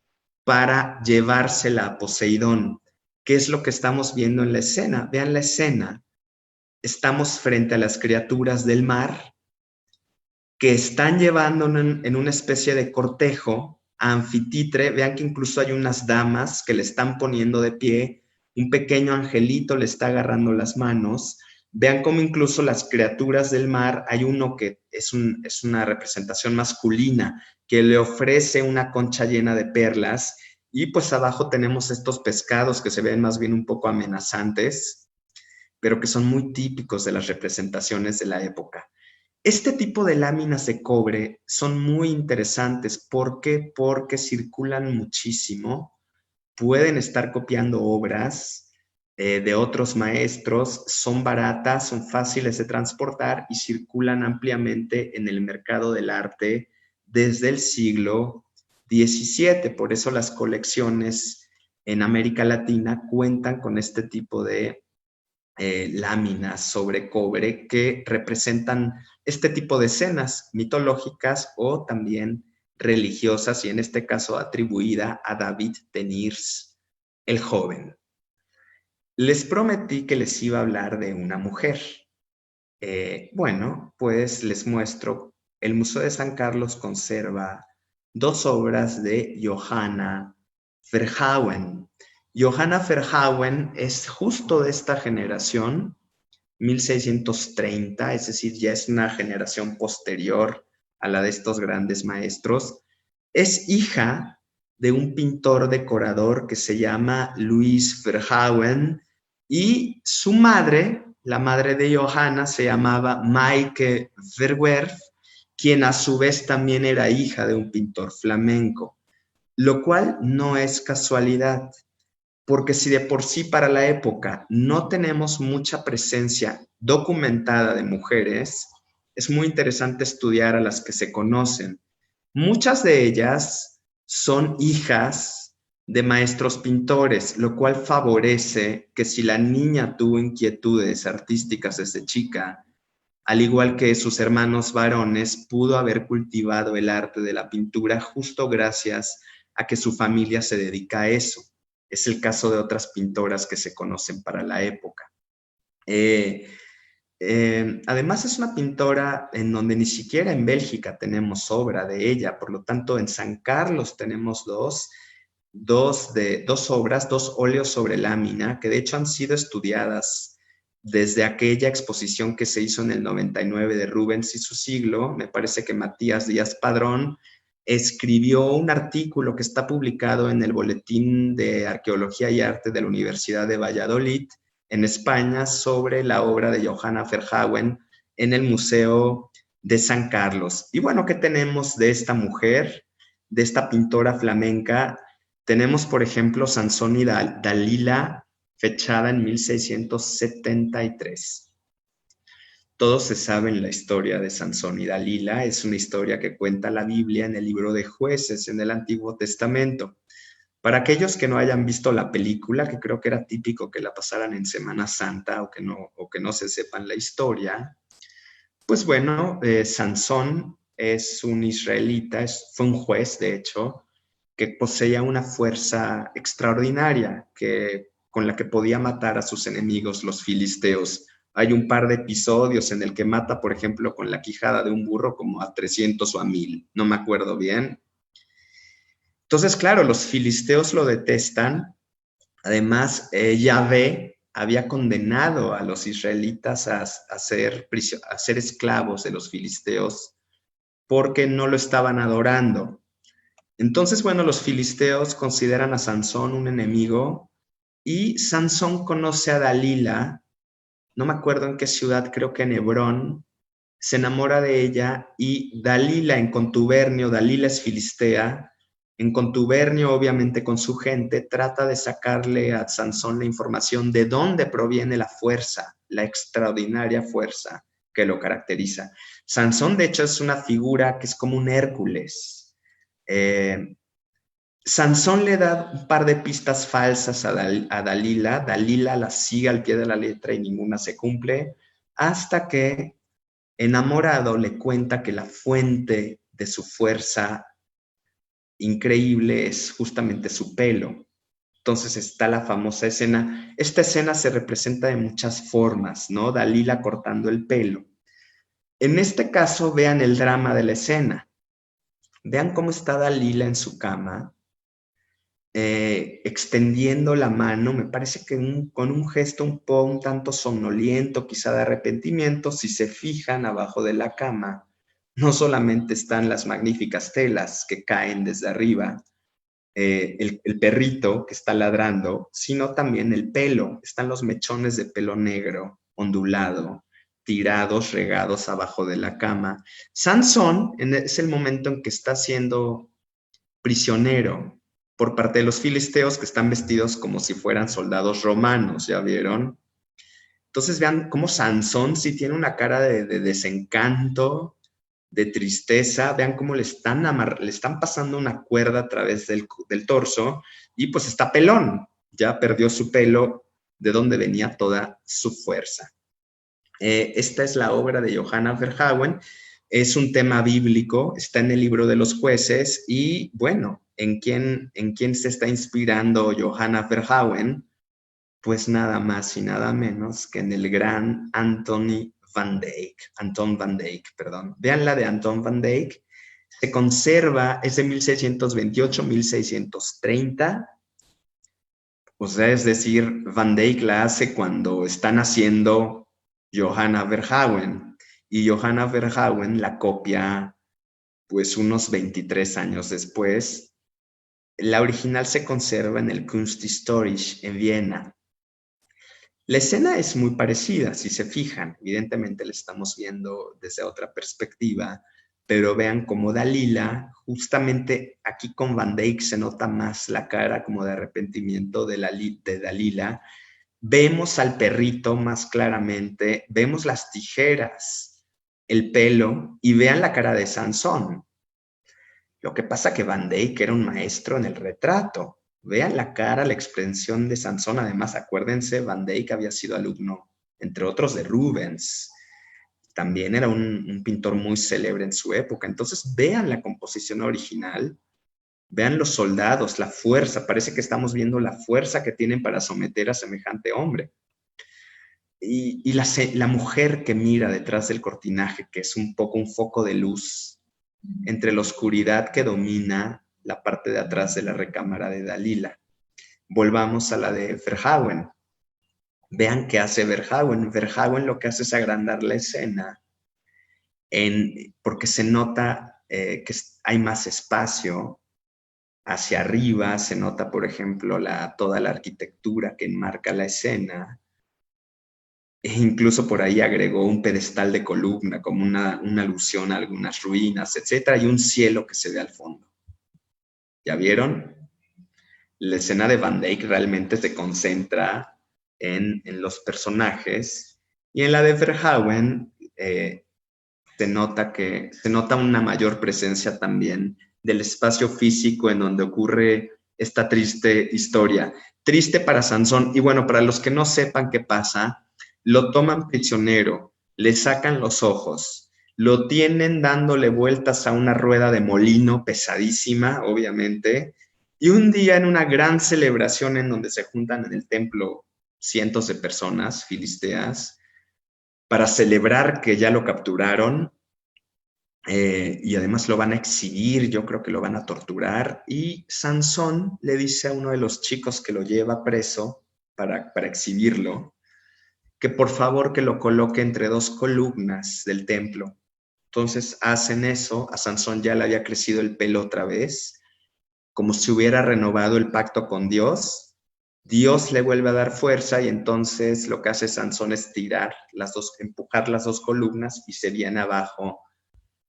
para llevársela a Poseidón. ¿Qué es lo que estamos viendo en la escena? Vean la escena. Estamos frente a las criaturas del mar que están llevando en una especie de cortejo a Anfititre. Vean que incluso hay unas damas que le están poniendo de pie, un pequeño angelito le está agarrando las manos. Vean cómo incluso las criaturas del mar, hay uno que es una representación masculina que le ofrece una concha llena de perlas, y pues abajo tenemos estos pescados que se ven más bien un poco amenazantes, pero que son muy típicos de las representaciones de la época. Este tipo de láminas de cobre son muy interesantes. ¿Por qué? Porque circulan muchísimo, pueden estar copiando obras de otros maestros, son baratas, son fáciles de transportar y circulan ampliamente en el mercado del arte desde el siglo XVII. Por eso las colecciones en América Latina cuentan con este tipo de láminas sobre cobre que representan este tipo de escenas mitológicas o también religiosas, y en este caso atribuida a David Teniers, el joven. Les prometí que les iba a hablar de una mujer. Bueno, pues les muestro. El Museo de San Carlos conserva dos obras de Johanna Verhauen. Johanna Verhauen es justo de esta generación, 1630, es decir, ya es una generación posterior a la de estos grandes maestros. Es hija de un pintor decorador que se llama Louis Verhauen, y su madre, la madre de Johanna, se llamaba Maike Verwerf, quien a su vez también era hija de un pintor flamenco, lo cual no es casualidad, porque si de por sí para la época no tenemos mucha presencia documentada de mujeres, es muy interesante estudiar a las que se conocen. Muchas de ellas son hijas de maestros pintores, lo cual favorece que si la niña tuvo inquietudes artísticas desde chica, al igual que sus hermanos varones, pudo haber cultivado el arte de la pintura justo gracias a que su familia se dedica a eso. Es el caso de otras pintoras que se conocen para la época. Además es una pintora en donde ni siquiera en Bélgica tenemos obra de ella, por lo tanto en San Carlos tenemos dos obras, dos óleos sobre lámina, que de hecho han sido estudiadas desde aquella exposición que se hizo en el 99 de Rubens y su siglo. Me parece que Matías Díaz Padrón escribió un artículo que está publicado en el Boletín de Arqueología y Arte de la Universidad de Valladolid, en España, sobre la obra de Johanna Verhauen en el Museo de San Carlos. Y bueno, ¿qué tenemos de esta mujer, de esta pintora flamenca? Tenemos, por ejemplo, Sansón y Dalila, fechada en 1673. Todos se saben la historia de Sansón y Dalila. Es una historia que cuenta la Biblia en el libro de Jueces, en el Antiguo Testamento. Para aquellos que no hayan visto la película, que creo que era típico que la pasaran en Semana Santa o que no se sepan la historia, pues bueno, Sansón es un israelita, fue un juez, de hecho, que poseía una fuerza extraordinaria con la que podía matar a sus enemigos, los filisteos. Hay un par de episodios en el que mata, por ejemplo, con la quijada de un burro como a 300 o a 1000, no me acuerdo bien. Entonces, claro, los filisteos lo detestan. Además, Yahvé había condenado a los israelitas a ser esclavos de los filisteos porque no lo estaban adorando. Entonces, bueno, los filisteos consideran a Sansón un enemigo y Sansón conoce a Dalila, no me acuerdo en qué ciudad, creo que en Hebrón, se enamora de ella y Dalila en contubernio, Dalila es filistea, en contubernio obviamente con su gente, trata de sacarle a Sansón la información de dónde proviene la fuerza, la extraordinaria fuerza que lo caracteriza. Sansón de hecho es una figura que es como un Hércules. Sansón le da un par de pistas falsas a Dalila, Dalila la sigue al pie de la letra y ninguna se cumple, hasta que enamorado le cuenta que la fuente de su fuerza increíble es justamente su pelo. Entonces está la famosa escena. Esta escena se representa de muchas formas, ¿no? Dalila cortando el pelo. En este caso, vean el drama de la escena. Vean cómo está Dalila en su cama, extendiendo la mano, me parece que con un gesto un tanto somnoliento, quizá de arrepentimiento. Si se fijan abajo de la cama, no solamente están las magníficas telas que caen desde arriba, el perrito que está ladrando, sino también el pelo. Están los mechones de pelo negro, ondulado, tirados, regados abajo de la cama. Sansón es el momento en que está siendo prisionero por parte de los filisteos, que están vestidos como si fueran soldados romanos, ¿ya vieron? Entonces vean cómo Sansón sí tiene una cara de desencanto, de tristeza. Vean cómo le están pasando una cuerda a través del torso y pues está pelón, ya perdió su pelo, de donde venía toda su fuerza. Esta es la obra de Johanna Verhauen. Es un tema bíblico, está en el libro de los jueces y bueno, ¿en quién se está inspirando Johanna Verhauen? Pues nada más y nada menos que en el gran Anton van Dyck, perdón. Vean la de Anton van Dyck, se conserva, es de 1628-1630, o sea, es decir, Van Dyck la hace cuando están haciendo Johanna Verhauen, y Johanna Verhauen la copia pues unos 23 años después. La original se conserva en el Kunsthistorische en Viena. La escena es muy parecida, si se fijan, evidentemente la estamos viendo desde otra perspectiva, pero vean cómo Dalila, justamente aquí con Van Dyck se nota más la cara como de arrepentimiento de Dalila. Vemos al perrito más claramente, vemos las tijeras, el pelo, y vean la cara de Sansón. Lo que pasa que Van Dyck era un maestro en el retrato. Vean la cara, la expresión de Sansón. Además, acuérdense, Van Dyck había sido alumno, entre otros, de Rubens. También era un pintor muy célebre en su época. Entonces, vean la composición original, vean los soldados, la fuerza. Parece que estamos viendo la fuerza que tienen para someter a semejante hombre. Y la mujer que mira detrás del cortinaje, que es un poco un foco de luz entre la oscuridad que domina la parte de atrás de la recámara de Dalila. Volvamos a la de Verhauen. Vean qué hace Verhauen. Verhauen lo que hace es agrandar la escena porque se nota que hay más espacio hacia arriba. Se nota, por ejemplo, toda la arquitectura que enmarca la escena. E incluso por ahí agregó un pedestal de columna como una alusión a algunas ruinas, etcétera, y un cielo que se ve al fondo. ¿Ya vieron? La escena de Van Dyck realmente se concentra en los personajes, y en la de Verhauen se nota una mayor presencia también del espacio físico en donde ocurre esta triste historia. Triste para Sansón, y bueno, para los que no sepan qué pasa, lo toman prisionero, le sacan los ojos, lo tienen dándole vueltas a una rueda de molino pesadísima, obviamente, y un día en una gran celebración en donde se juntan en el templo cientos de personas filisteas para celebrar que ya lo capturaron, y además lo van a exhibir, yo creo que lo van a torturar, y Sansón le dice a uno de los chicos que lo lleva preso para exhibirlo, que por favor que lo coloque entre dos columnas del templo. Entonces hacen eso, a Sansón ya le había crecido el pelo otra vez, como si hubiera renovado el pacto con Dios. Dios le vuelve a dar fuerza y entonces lo que hace Sansón es empujar las dos columnas y se viene abajo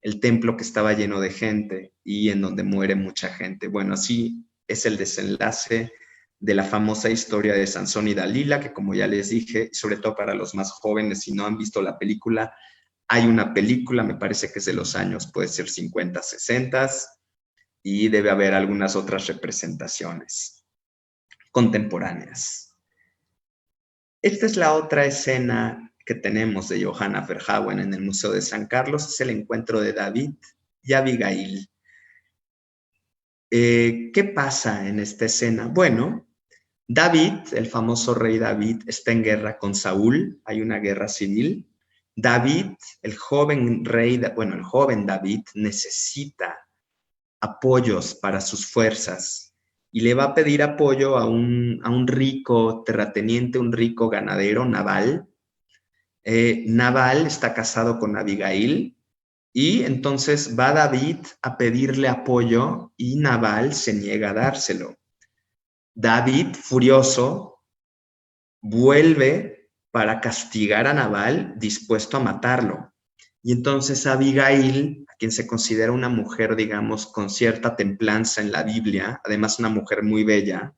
el templo que estaba lleno de gente y en donde muere mucha gente. Bueno, así es el desenlace de la famosa historia de Sansón y Dalila, que como ya les dije, sobre todo para los más jóvenes, si no han visto la película, hay una película, me parece que es de los años, puede ser 50, 60, y debe haber algunas otras representaciones contemporáneas. Esta es la otra escena que tenemos de Johanna Verhauen en el Museo de San Carlos, es el encuentro de David y Abigail. ¿Qué pasa en esta escena? Bueno, David, el famoso rey David, está en guerra con Saúl, hay una guerra civil. David, el joven David necesita apoyos para sus fuerzas y le va a pedir apoyo a un rico terrateniente, un rico ganadero, Nabal. Nabal está casado con Abigail y entonces va David a pedirle apoyo y Nabal se niega a dárselo. David, furioso, vuelve para castigar a Nabal, dispuesto a matarlo. Y entonces Abigail, a quien se considera una mujer, digamos, con cierta templanza en la Biblia, además una mujer muy bella,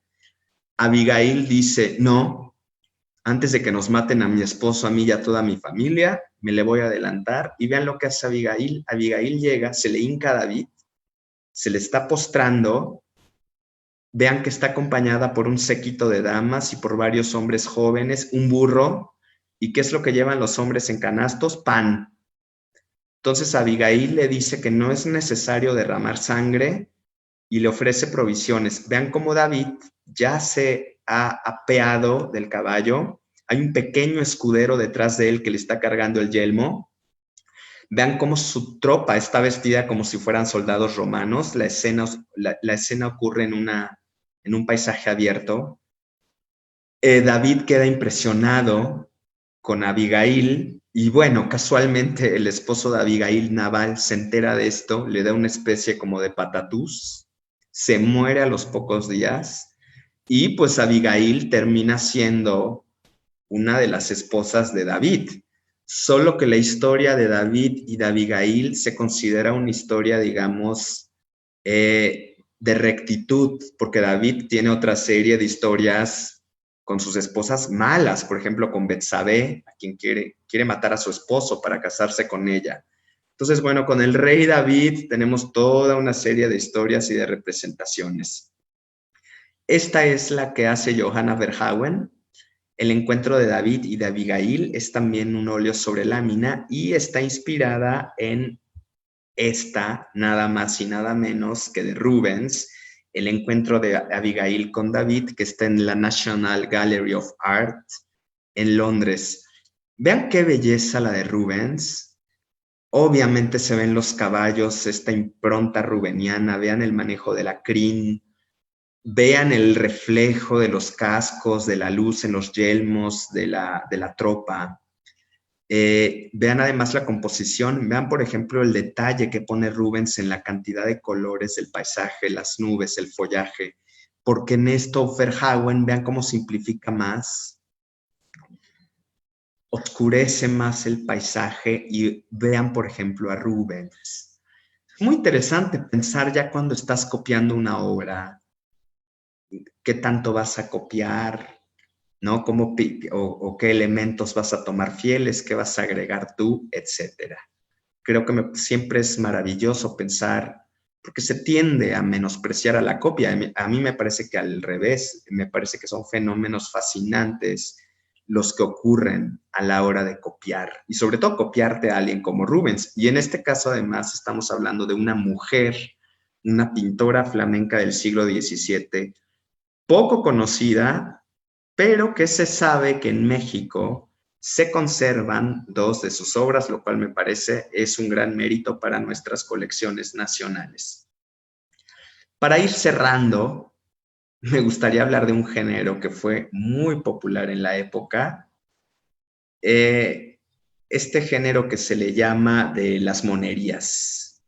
Abigail dice, no, antes de que nos maten a mi esposo, a mí y a toda mi familia, me le voy a adelantar. Y vean lo que hace Abigail. Abigail llega, se le hinca a David, se le está postrando. Vean que está acompañada por un séquito de damas y por varios hombres jóvenes, un burro. ¿Y qué es lo que llevan los hombres en canastos? Pan. Entonces Abigail le dice que no es necesario derramar sangre y le ofrece provisiones. Vean cómo David ya se ha apeado del caballo. Hay un pequeño escudero detrás de él que le está cargando el yelmo. Vean cómo su tropa está vestida como si fueran soldados romanos. La escena ocurre en un paisaje abierto. David queda impresionado con Abigail y bueno, casualmente el esposo de Abigail, Nabal, se entera de esto, le da una especie como de patatús, se muere a los pocos días y pues Abigail termina siendo una de las esposas de David. Solo que la historia de David y de Abigail se considera una historia, digamos, de rectitud, porque David tiene otra serie de historias con sus esposas malas, por ejemplo, con Betsabé, a quien quiere matar a su esposo para casarse con ella. Entonces, bueno, con el rey David tenemos toda una serie de historias y de representaciones. Esta es la que hace Johanna Verhauen. El encuentro de David y de Abigail es también un óleo sobre lámina y está inspirada en esta, nada más y nada menos que de Rubens, el encuentro de Abigail con David, que está en la National Gallery of Art en Londres. Vean qué belleza la de Rubens. Obviamente se ven los caballos, esta impronta rubeniana, vean el manejo de la crin, vean el reflejo de los cascos, de la luz en los yelmos de la tropa. Vean además la composición, vean por ejemplo el detalle que pone Rubens en la cantidad de colores del paisaje, las nubes, el follaje, porque en esto Verhauen, vean cómo simplifica más, oscurece más el paisaje y vean por ejemplo a Rubens. Muy interesante pensar ya cuando estás copiando una obra, qué tanto vas a copiar, ¿no? O qué elementos vas a tomar fieles, qué vas a agregar tú, etcétera. Creo que siempre es maravilloso pensar, porque se tiende a menospreciar a la copia. A mí me parece que al revés, me parece que son fenómenos fascinantes los que ocurren a la hora de copiar, y sobre todo copiarte a alguien como Rubens. Y en este caso, además, estamos hablando de una mujer, una pintora flamenca del siglo XVII, poco conocida, pero que se sabe que en México se conservan dos de sus obras, lo cual me parece es un gran mérito para nuestras colecciones nacionales. Para ir cerrando, me gustaría hablar de un género que fue muy popular en la época, este género que se le llama de las monerías.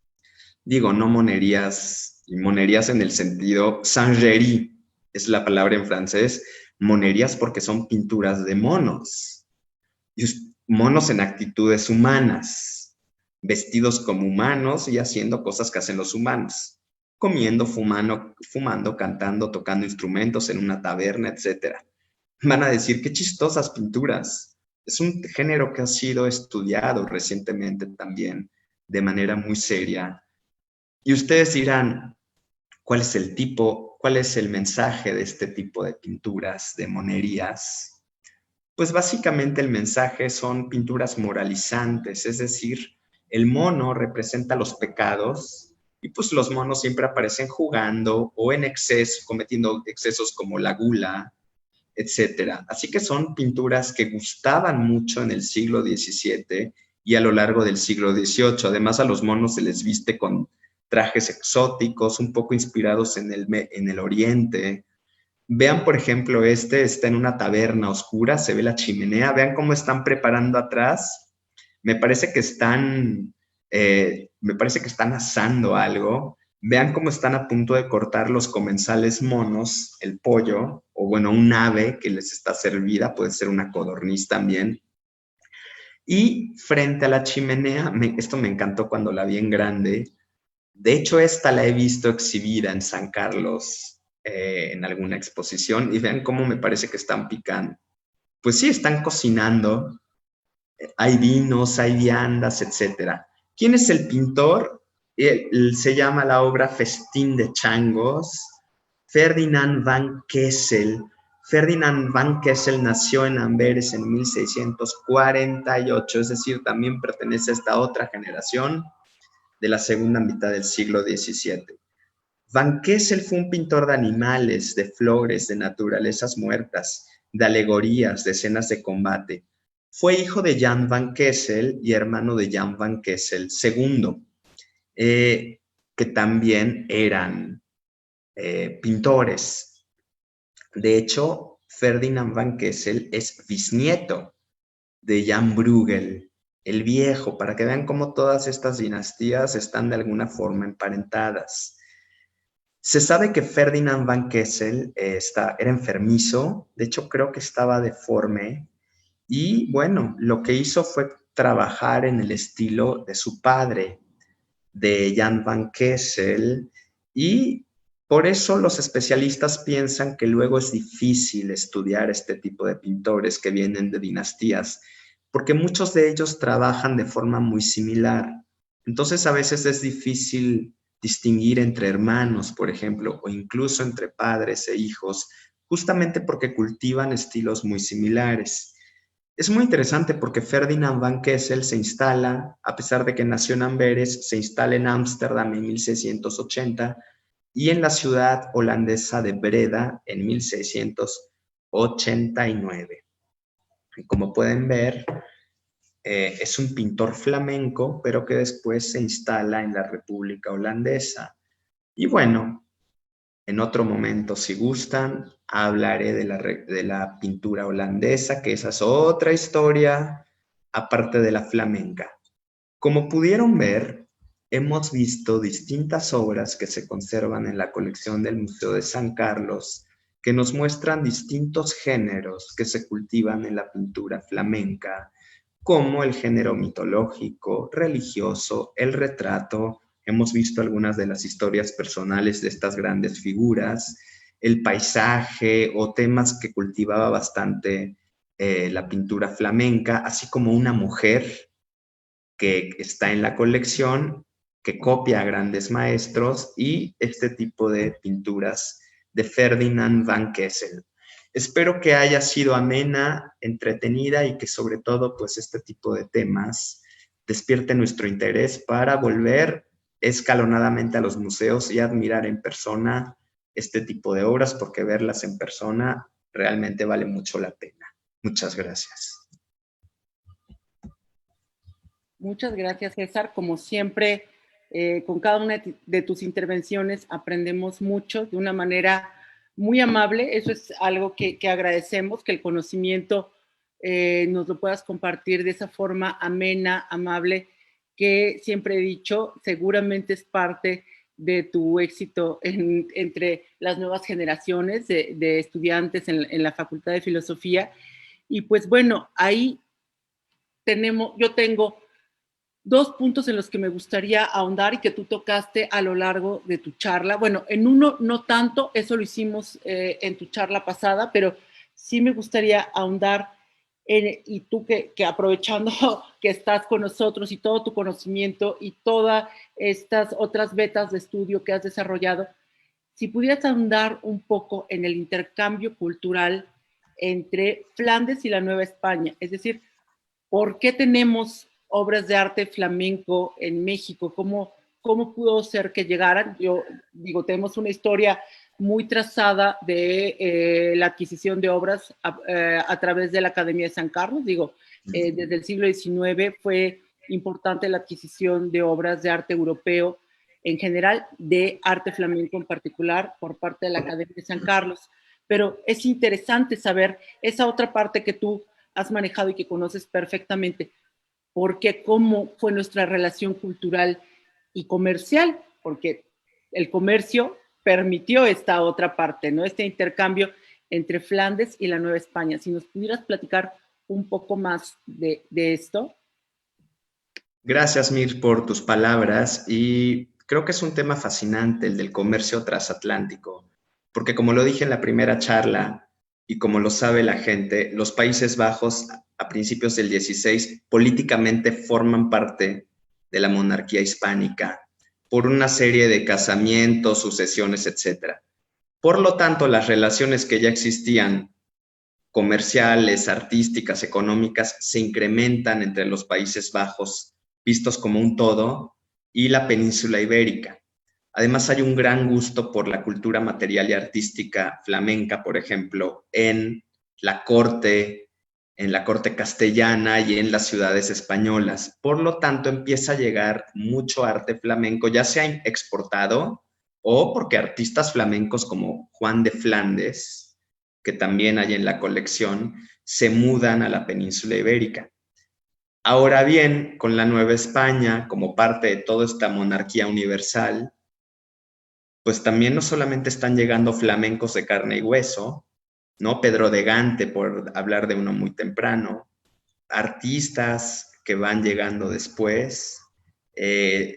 Digo, no monerías, y monerías en el sentido singerie, es la palabra en francés, monerías porque son pinturas de monos, y monos en actitudes humanas, vestidos como humanos y haciendo cosas que hacen los humanos, comiendo, fumando, cantando, tocando instrumentos en una taberna, etcétera. Van a decir, qué chistosas pinturas. Es un género que ha sido estudiado recientemente también de manera muy seria. Y ustedes dirán, ¿cuál es el tipo, cuál es el mensaje de este tipo de pinturas, de monerías? Pues básicamente el mensaje son pinturas moralizantes, es decir, el mono representa los pecados y pues los monos siempre aparecen jugando o en exceso, cometiendo excesos como la gula, etcétera. Así que son pinturas que gustaban mucho en el siglo XVII y a lo largo del siglo XVIII. Además, a los monos se les viste con trajes exóticos, un poco inspirados en el oriente. Vean, por ejemplo, este está en una taberna oscura, se ve la chimenea, vean cómo están preparando atrás. Me parece que están asando algo. Vean cómo están a punto de cortar los comensales monos, el pollo, o bueno, un ave que les está servida, puede ser una codorniz también. Y frente a la chimenea, esto me encantó cuando la vi en grande. De hecho, esta la he visto exhibida en San Carlos, en alguna exposición, y vean cómo me parece que están picando. Pues sí, están cocinando, hay vinos, hay viandas, etcétera. ¿Quién es el pintor? Se llama la obra Festín de Changos, Ferdinand van Kessel. Ferdinand van Kessel nació en Amberes en 1648, es decir, también pertenece a esta otra generación de la segunda mitad del siglo XVII. Van Kessel fue un pintor de animales, de flores, de naturalezas muertas, de alegorías, de escenas de combate. Fue hijo de Jan van Kessel y hermano de Jan van Kessel II, que también eran pintores. De hecho, Ferdinand van Kessel es bisnieto de Jan Bruegel, el viejo, para que vean cómo todas estas dinastías están de alguna forma emparentadas. Se sabe que Ferdinand van Kessel era enfermizo, de hecho creo que estaba deforme, y bueno, lo que hizo fue trabajar en el estilo de su padre, de Jan van Kessel, y por eso los especialistas piensan que luego es difícil estudiar este tipo de pintores que vienen de dinastías, porque muchos de ellos trabajan de forma muy similar. Entonces a veces es difícil distinguir entre hermanos, por ejemplo, o incluso entre padres e hijos, justamente porque cultivan estilos muy similares. Es muy interesante porque Ferdinand van Kessel se instala, a pesar de que nació en Amberes, se instala en Ámsterdam en 1680 y en la ciudad holandesa de Breda en 1689. Y como pueden ver, es un pintor flamenco, pero que después se instala en la República Holandesa. Y bueno, en otro momento, si gustan, hablaré de la pintura holandesa, que esa es otra historia, aparte de la flamenca. Como pudieron ver, hemos visto distintas obras que se conservan en la colección del Museo de San Carlos, que nos muestran distintos géneros que se cultivan en la pintura flamenca, como el género mitológico, religioso, el retrato. Hemos visto algunas de las historias personales de estas grandes figuras el paisaje o temas que cultivaba bastante la pintura flamenca, así como una mujer que está en la colección, que copia a grandes maestros, y este tipo de pinturas de Ferdinand van Kessel. Espero que haya sido amena, entretenida y que sobre todo pues este tipo de temas despierte nuestro interés para volver escalonadamente a los museos y admirar en persona este tipo de obras, porque verlas en persona realmente vale mucho la pena. Muchas gracias. Muchas gracias, César. Como siempre, con cada una de tus intervenciones aprendemos mucho de una manera muy amable. Eso es algo que agradecemos, que el conocimiento nos lo puedas compartir de esa forma amena, amable, que siempre he dicho, seguramente es parte de tu éxito entre las nuevas generaciones de estudiantes en la Facultad de Filosofía. Y pues bueno, ahí yo tengo dos puntos en los que me gustaría ahondar y que tú tocaste a lo largo de tu charla. Bueno, en uno no tanto, eso lo hicimos en tu charla pasada, pero sí me gustaría ahondar y tú que aprovechando que estás con nosotros y todo tu conocimiento y todas estas otras vetas de estudio que has desarrollado, si pudieras ahondar un poco en el intercambio cultural entre Flandes y la Nueva España, es decir, ¿por qué tenemos obras de arte flamenco en México? ¿Cómo pudo ser que llegaran? Yo digo, tenemos una historia muy trazada de la adquisición de obras a través de la Academia de San Carlos. Digo, desde el siglo XIX fue importante la adquisición de obras de arte europeo en general, de arte flamenco en particular, por parte de la Academia de San Carlos. Pero es interesante saber esa otra parte que tú has manejado y que conoces perfectamente, porque cómo fue nuestra relación cultural y comercial, porque el comercio permitió esta otra parte, ¿no? Este intercambio entre Flandes y la Nueva España. Si nos pudieras platicar un poco más de esto. Gracias, Mir, por tus palabras, y creo que es un tema fascinante el del comercio transatlántico, porque como lo dije en la primera charla y como lo sabe la gente, los Países Bajos a principios del 16 políticamente forman parte de la monarquía hispánica por una serie de casamientos, sucesiones, etc. Por lo tanto, las relaciones que ya existían, comerciales, artísticas, económicas, se incrementan entre los Países Bajos vistos como un todo y la península ibérica. Además, hay un gran gusto por la cultura material y artística flamenca, por ejemplo, la corte, en la corte castellana y en las ciudades españolas. Por lo tanto, empieza a llegar mucho arte flamenco, ya sea exportado o porque artistas flamencos como Juan de Flandes, que también hay en la colección, se mudan a la península ibérica. Ahora bien, con la Nueva España, como parte de toda esta monarquía universal, pues también no solamente están llegando flamencos de carne y hueso, ¿no? Pedro de Gante, por hablar de uno muy temprano, artistas que van llegando después,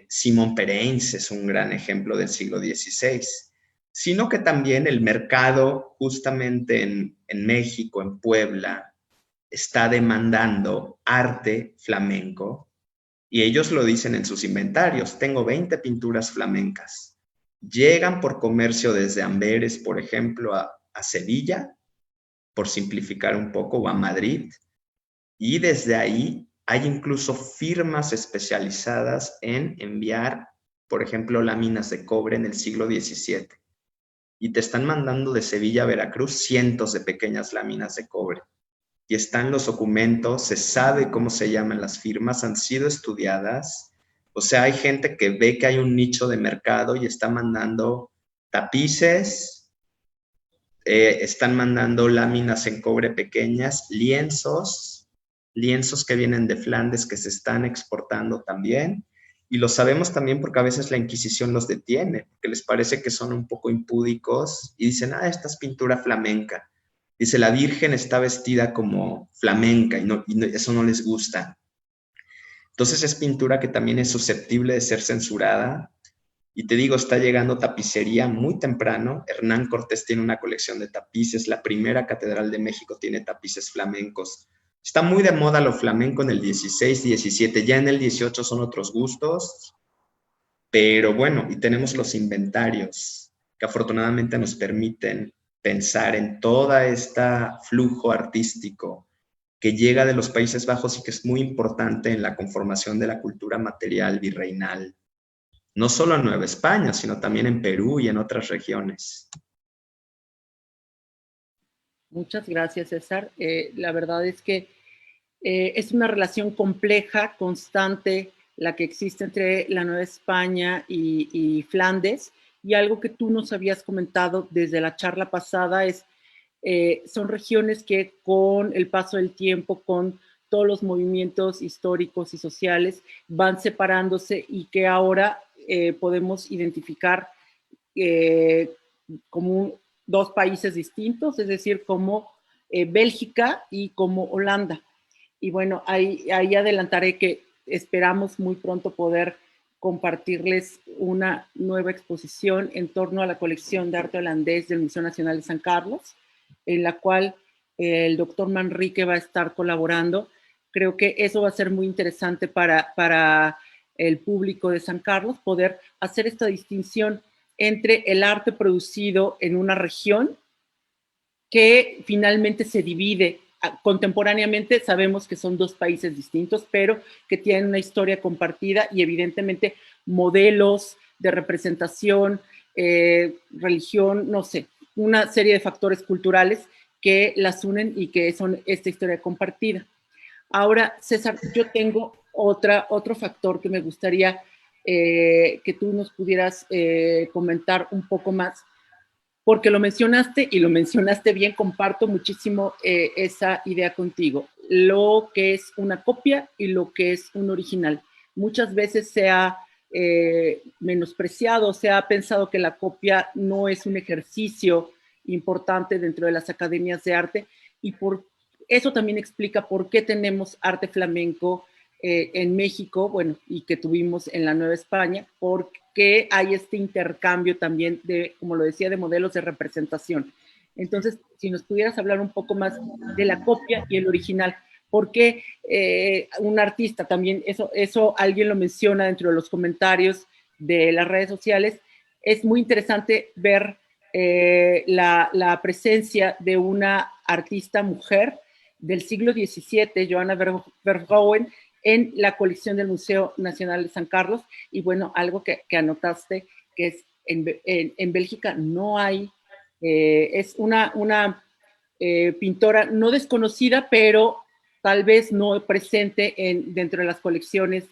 Simón Pereins es un gran ejemplo del siglo XVI, sino que también el mercado justamente en México, en Puebla, está demandando arte flamenco y ellos lo dicen en sus inventarios, tengo 20 pinturas flamencas. Llegan por comercio desde Amberes, por ejemplo, a Sevilla, por simplificar un poco, o a Madrid, y desde ahí hay incluso firmas especializadas en enviar, por ejemplo, láminas de cobre en el siglo XVII. Y te están mandando de Sevilla a Veracruz cientos de pequeñas láminas de cobre. Y están los documentos, se sabe cómo se llaman las firmas, han sido estudiadas. O sea, hay gente que ve que hay un nicho de mercado y está mandando tapices, están mandando láminas en cobre pequeñas, lienzos que vienen de Flandes que se están exportando también. Y lo sabemos también porque a veces la Inquisición los detiene, porque les parece que son un poco impúdicos y dicen, esta es pintura flamenca. Dice, la Virgen está vestida como flamenca y eso no les gusta. Entonces es pintura que también es susceptible de ser censurada Y te digo, está llegando tapicería muy temprano. Hernán Cortés tiene una colección de tapices. La primera catedral de México tiene tapices flamencos. Está muy de moda lo flamenco en el 16, 17. Ya en el 18 son otros gustos. Pero bueno, y tenemos los inventarios que afortunadamente nos permiten pensar en toda esta flujo artístico que llega de los Países Bajos y que es muy importante en la conformación de la cultura material virreinal, no solo en Nueva España, sino también en Perú y en otras regiones. Muchas gracias, César. La verdad es que es una relación compleja, constante, la que existe entre la Nueva España y Flandes. Y algo que tú nos habías comentado desde la charla pasada es, son regiones que con el paso del tiempo, con todos los movimientos históricos y sociales, van separándose y que ahora podemos identificar como dos países distintos, es decir, como Bélgica y como Holanda. Y bueno, ahí adelantaré que esperamos muy pronto poder compartirles una nueva exposición en torno a la colección de arte holandés del Museo Nacional de San Carlos, en la cual el doctor Manrique va a estar colaborando. Creo que eso va a ser muy interesante para el público de San Carlos, poder hacer esta distinción entre el arte producido en una región que finalmente se divide. Contemporáneamente sabemos que son dos países distintos, pero que tienen una historia compartida y evidentemente modelos de representación, religión, no sé, una serie de factores culturales que las unen y que son esta historia compartida. Ahora, César, yo tengo otro factor que me gustaría que tú nos pudieras comentar un poco más, porque lo mencionaste y lo mencionaste bien, comparto muchísimo esa idea contigo, lo que es una copia y lo que es un original. Muchas veces se ha menospreciado, se ha pensado que la copia no es un ejercicio importante dentro de las academias de arte y por eso también explica por qué tenemos arte flamenco en México, bueno, y que tuvimos en la Nueva España, porque hay este intercambio también de, como lo decía, de modelos de representación. Entonces, si nos pudieras hablar un poco más de la copia y el original, ¿por qué un artista también, eso alguien lo menciona dentro de los comentarios de las redes sociales, es muy interesante ver la presencia de una artista mujer del siglo XVII, Johanna Verhoeven, en la colección del Museo Nacional de San Carlos. Y bueno, algo que anotaste, que es en Bélgica no hay, es una pintora no desconocida, pero tal vez no presente dentro de las colecciones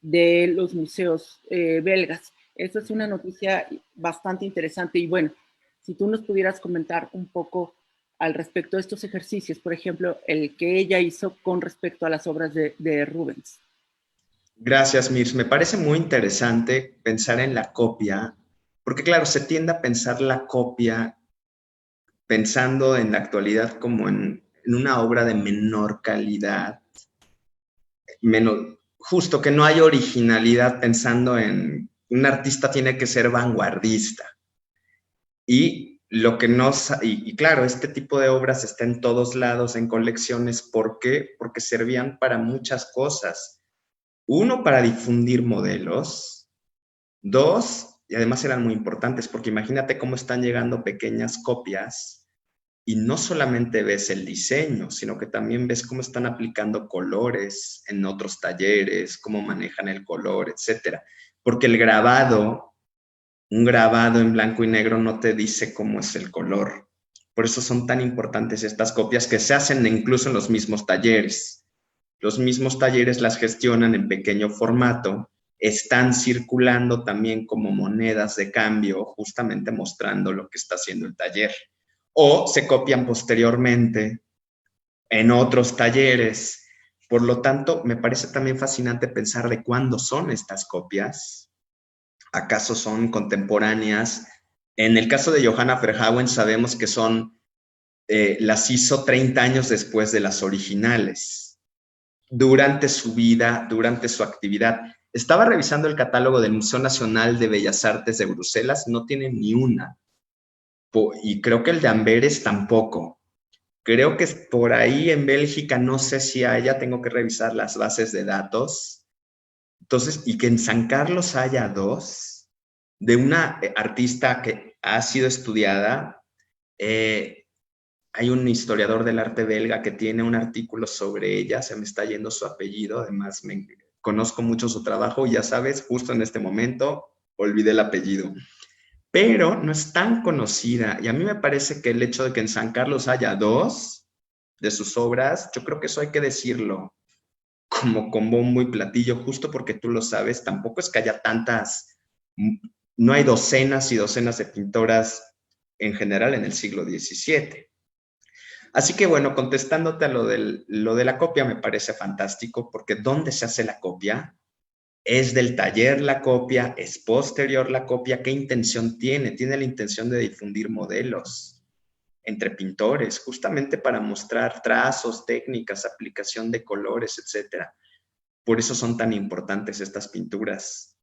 de los museos belgas. Eso es una noticia bastante interesante. Y bueno, si tú nos pudieras comentar un poco al respecto de estos ejercicios, por ejemplo, el que ella hizo con respecto a las obras de Rubens. Gracias, Mirs. Me parece muy interesante pensar en la copia, porque claro, se tiende a pensar la copia pensando en la actualidad como en una obra de menor calidad, justo que no hay originalidad pensando en un artista tiene que ser vanguardista. Y lo que nos, y claro, este tipo de obras está en todos lados, en colecciones. ¿Por qué? Porque servían para muchas cosas. Uno, para difundir modelos. Dos, y además eran muy importantes, porque imagínate cómo están llegando pequeñas copias y no solamente ves el diseño, sino que también ves cómo están aplicando colores en otros talleres, cómo manejan el color, etcétera. Porque el grabado, un grabado en blanco y negro no te dice cómo es el color. Por eso son tan importantes estas copias que se hacen incluso en los mismos talleres. Los mismos talleres las gestionan en pequeño formato, están circulando también como monedas de cambio, justamente mostrando lo que está haciendo el taller. O se copian posteriormente en otros talleres. Por lo tanto, me parece también fascinante pensar de cuándo son estas copias. ¿Acaso son contemporáneas? En el caso de Johanna Verhoeven sabemos que las hizo 30 años después de las originales. Durante su vida, durante su actividad. Estaba revisando el catálogo del Museo Nacional de Bellas Artes de Bruselas, no tiene ni una. Y creo que el de Amberes tampoco. Creo que por ahí en Bélgica no sé si haya, tengo que revisar las bases de datos. Entonces, y que en San Carlos haya dos, de una artista que ha sido estudiada. Hay un historiador del arte belga que tiene un artículo sobre ella, se me está yendo su apellido, además conozco mucho su trabajo y ya sabes, justo en este momento olvidé el apellido. Pero no es tan conocida y a mí me parece que el hecho de que en San Carlos haya dos de sus obras, yo creo que eso hay que decirlo como con bombo y platillo, justo porque tú lo sabes, tampoco es que haya tantas, no hay docenas y docenas de pintoras en general en el siglo XVII. Así que bueno, contestándote a lo de la copia me parece fantástico, porque ¿dónde se hace la copia? ¿Es del taller la copia? ¿Es posterior la copia? ¿Qué intención tiene? Tiene la intención de difundir modelos entre pintores, justamente para mostrar trazos, técnicas, aplicación de colores, etcétera. Por eso son tan importantes estas pinturas.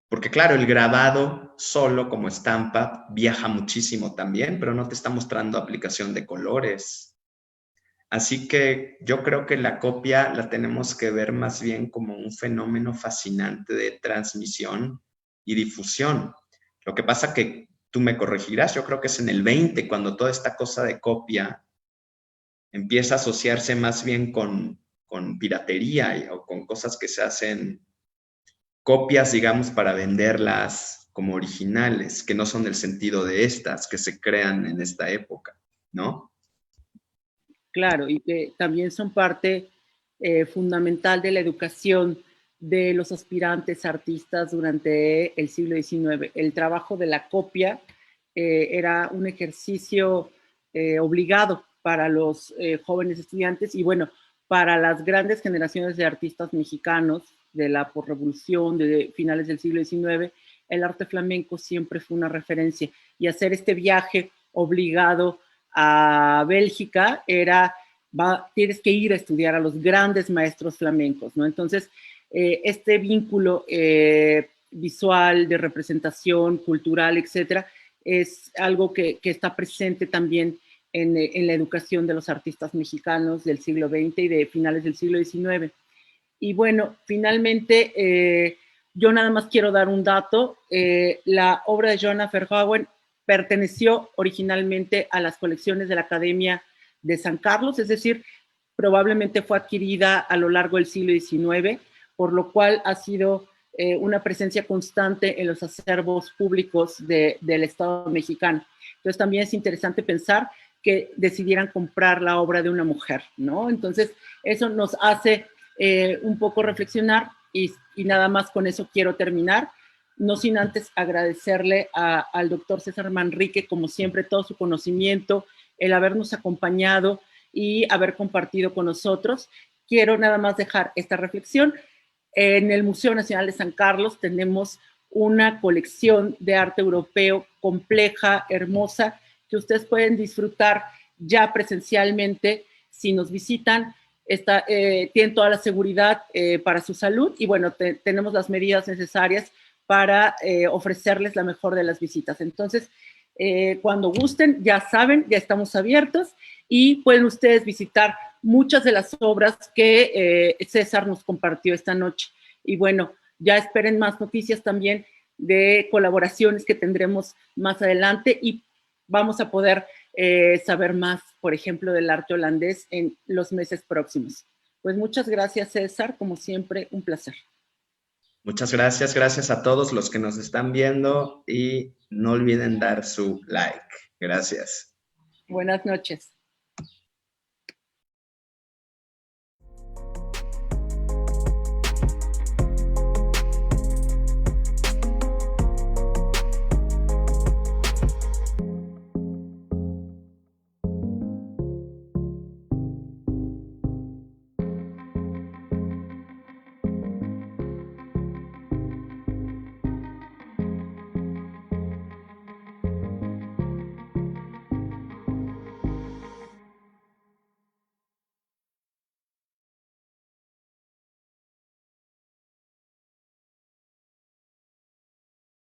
Porque claro, el grabado solo como estampa viaja muchísimo también, pero no te está mostrando aplicación de colores. Así que yo creo que la copia la tenemos que ver más bien como un fenómeno fascinante de transmisión y difusión. Lo que pasa que tú me corregirás, yo creo que es en el 20 cuando toda esta cosa de copia empieza a asociarse más bien con piratería o con cosas que se hacen copias, digamos, para venderlas como originales, que no son el sentido de estas que se crean en esta época, ¿no? Claro, y que también son parte fundamental de la educación de los aspirantes artistas durante el siglo XIX. El trabajo de la copia era un ejercicio obligado para los jóvenes estudiantes y bueno, para las grandes generaciones de artistas mexicanos de la posrevolución, de finales del siglo XIX, el arte flamenco siempre fue una referencia y hacer este viaje obligado a Bélgica era, tienes que ir a estudiar a los grandes maestros flamencos, ¿no? Entonces, este vínculo visual, de representación, cultural, etcétera, es algo que está presente también en la educación de los artistas mexicanos del siglo XX y de finales del siglo XIX. Y bueno, finalmente, yo nada más quiero dar un dato. La obra de Johanna Verhoeven perteneció originalmente a las colecciones de la Academia de San Carlos, es decir, probablemente fue adquirida a lo largo del siglo XIX, por lo cual ha sido una presencia constante en los acervos públicos del Estado mexicano. Entonces también es interesante pensar que decidieran comprar la obra de una mujer, ¿no? Entonces eso nos hace un poco reflexionar y nada más con eso quiero terminar, no sin antes agradecerle al doctor César Manrique, como siempre, todo su conocimiento, el habernos acompañado y haber compartido con nosotros. Quiero nada más dejar esta reflexión. En el Museo Nacional de San Carlos tenemos una colección de arte europeo compleja, hermosa, que ustedes pueden disfrutar ya presencialmente si nos visitan. Tienen toda la seguridad para su salud y bueno, tenemos las medidas necesarias para ofrecerles la mejor de las visitas. Entonces, cuando gusten, ya saben, ya estamos abiertos y pueden ustedes visitar muchas de las obras que César nos compartió esta noche. Y bueno, ya esperen más noticias también de colaboraciones que tendremos más adelante y vamos a poder saber más, por ejemplo, del arte holandés en los meses próximos. Pues muchas gracias, César, como siempre, un placer. Muchas gracias, gracias a todos los que nos están viendo y no olviden dar su like. Gracias. Buenas noches.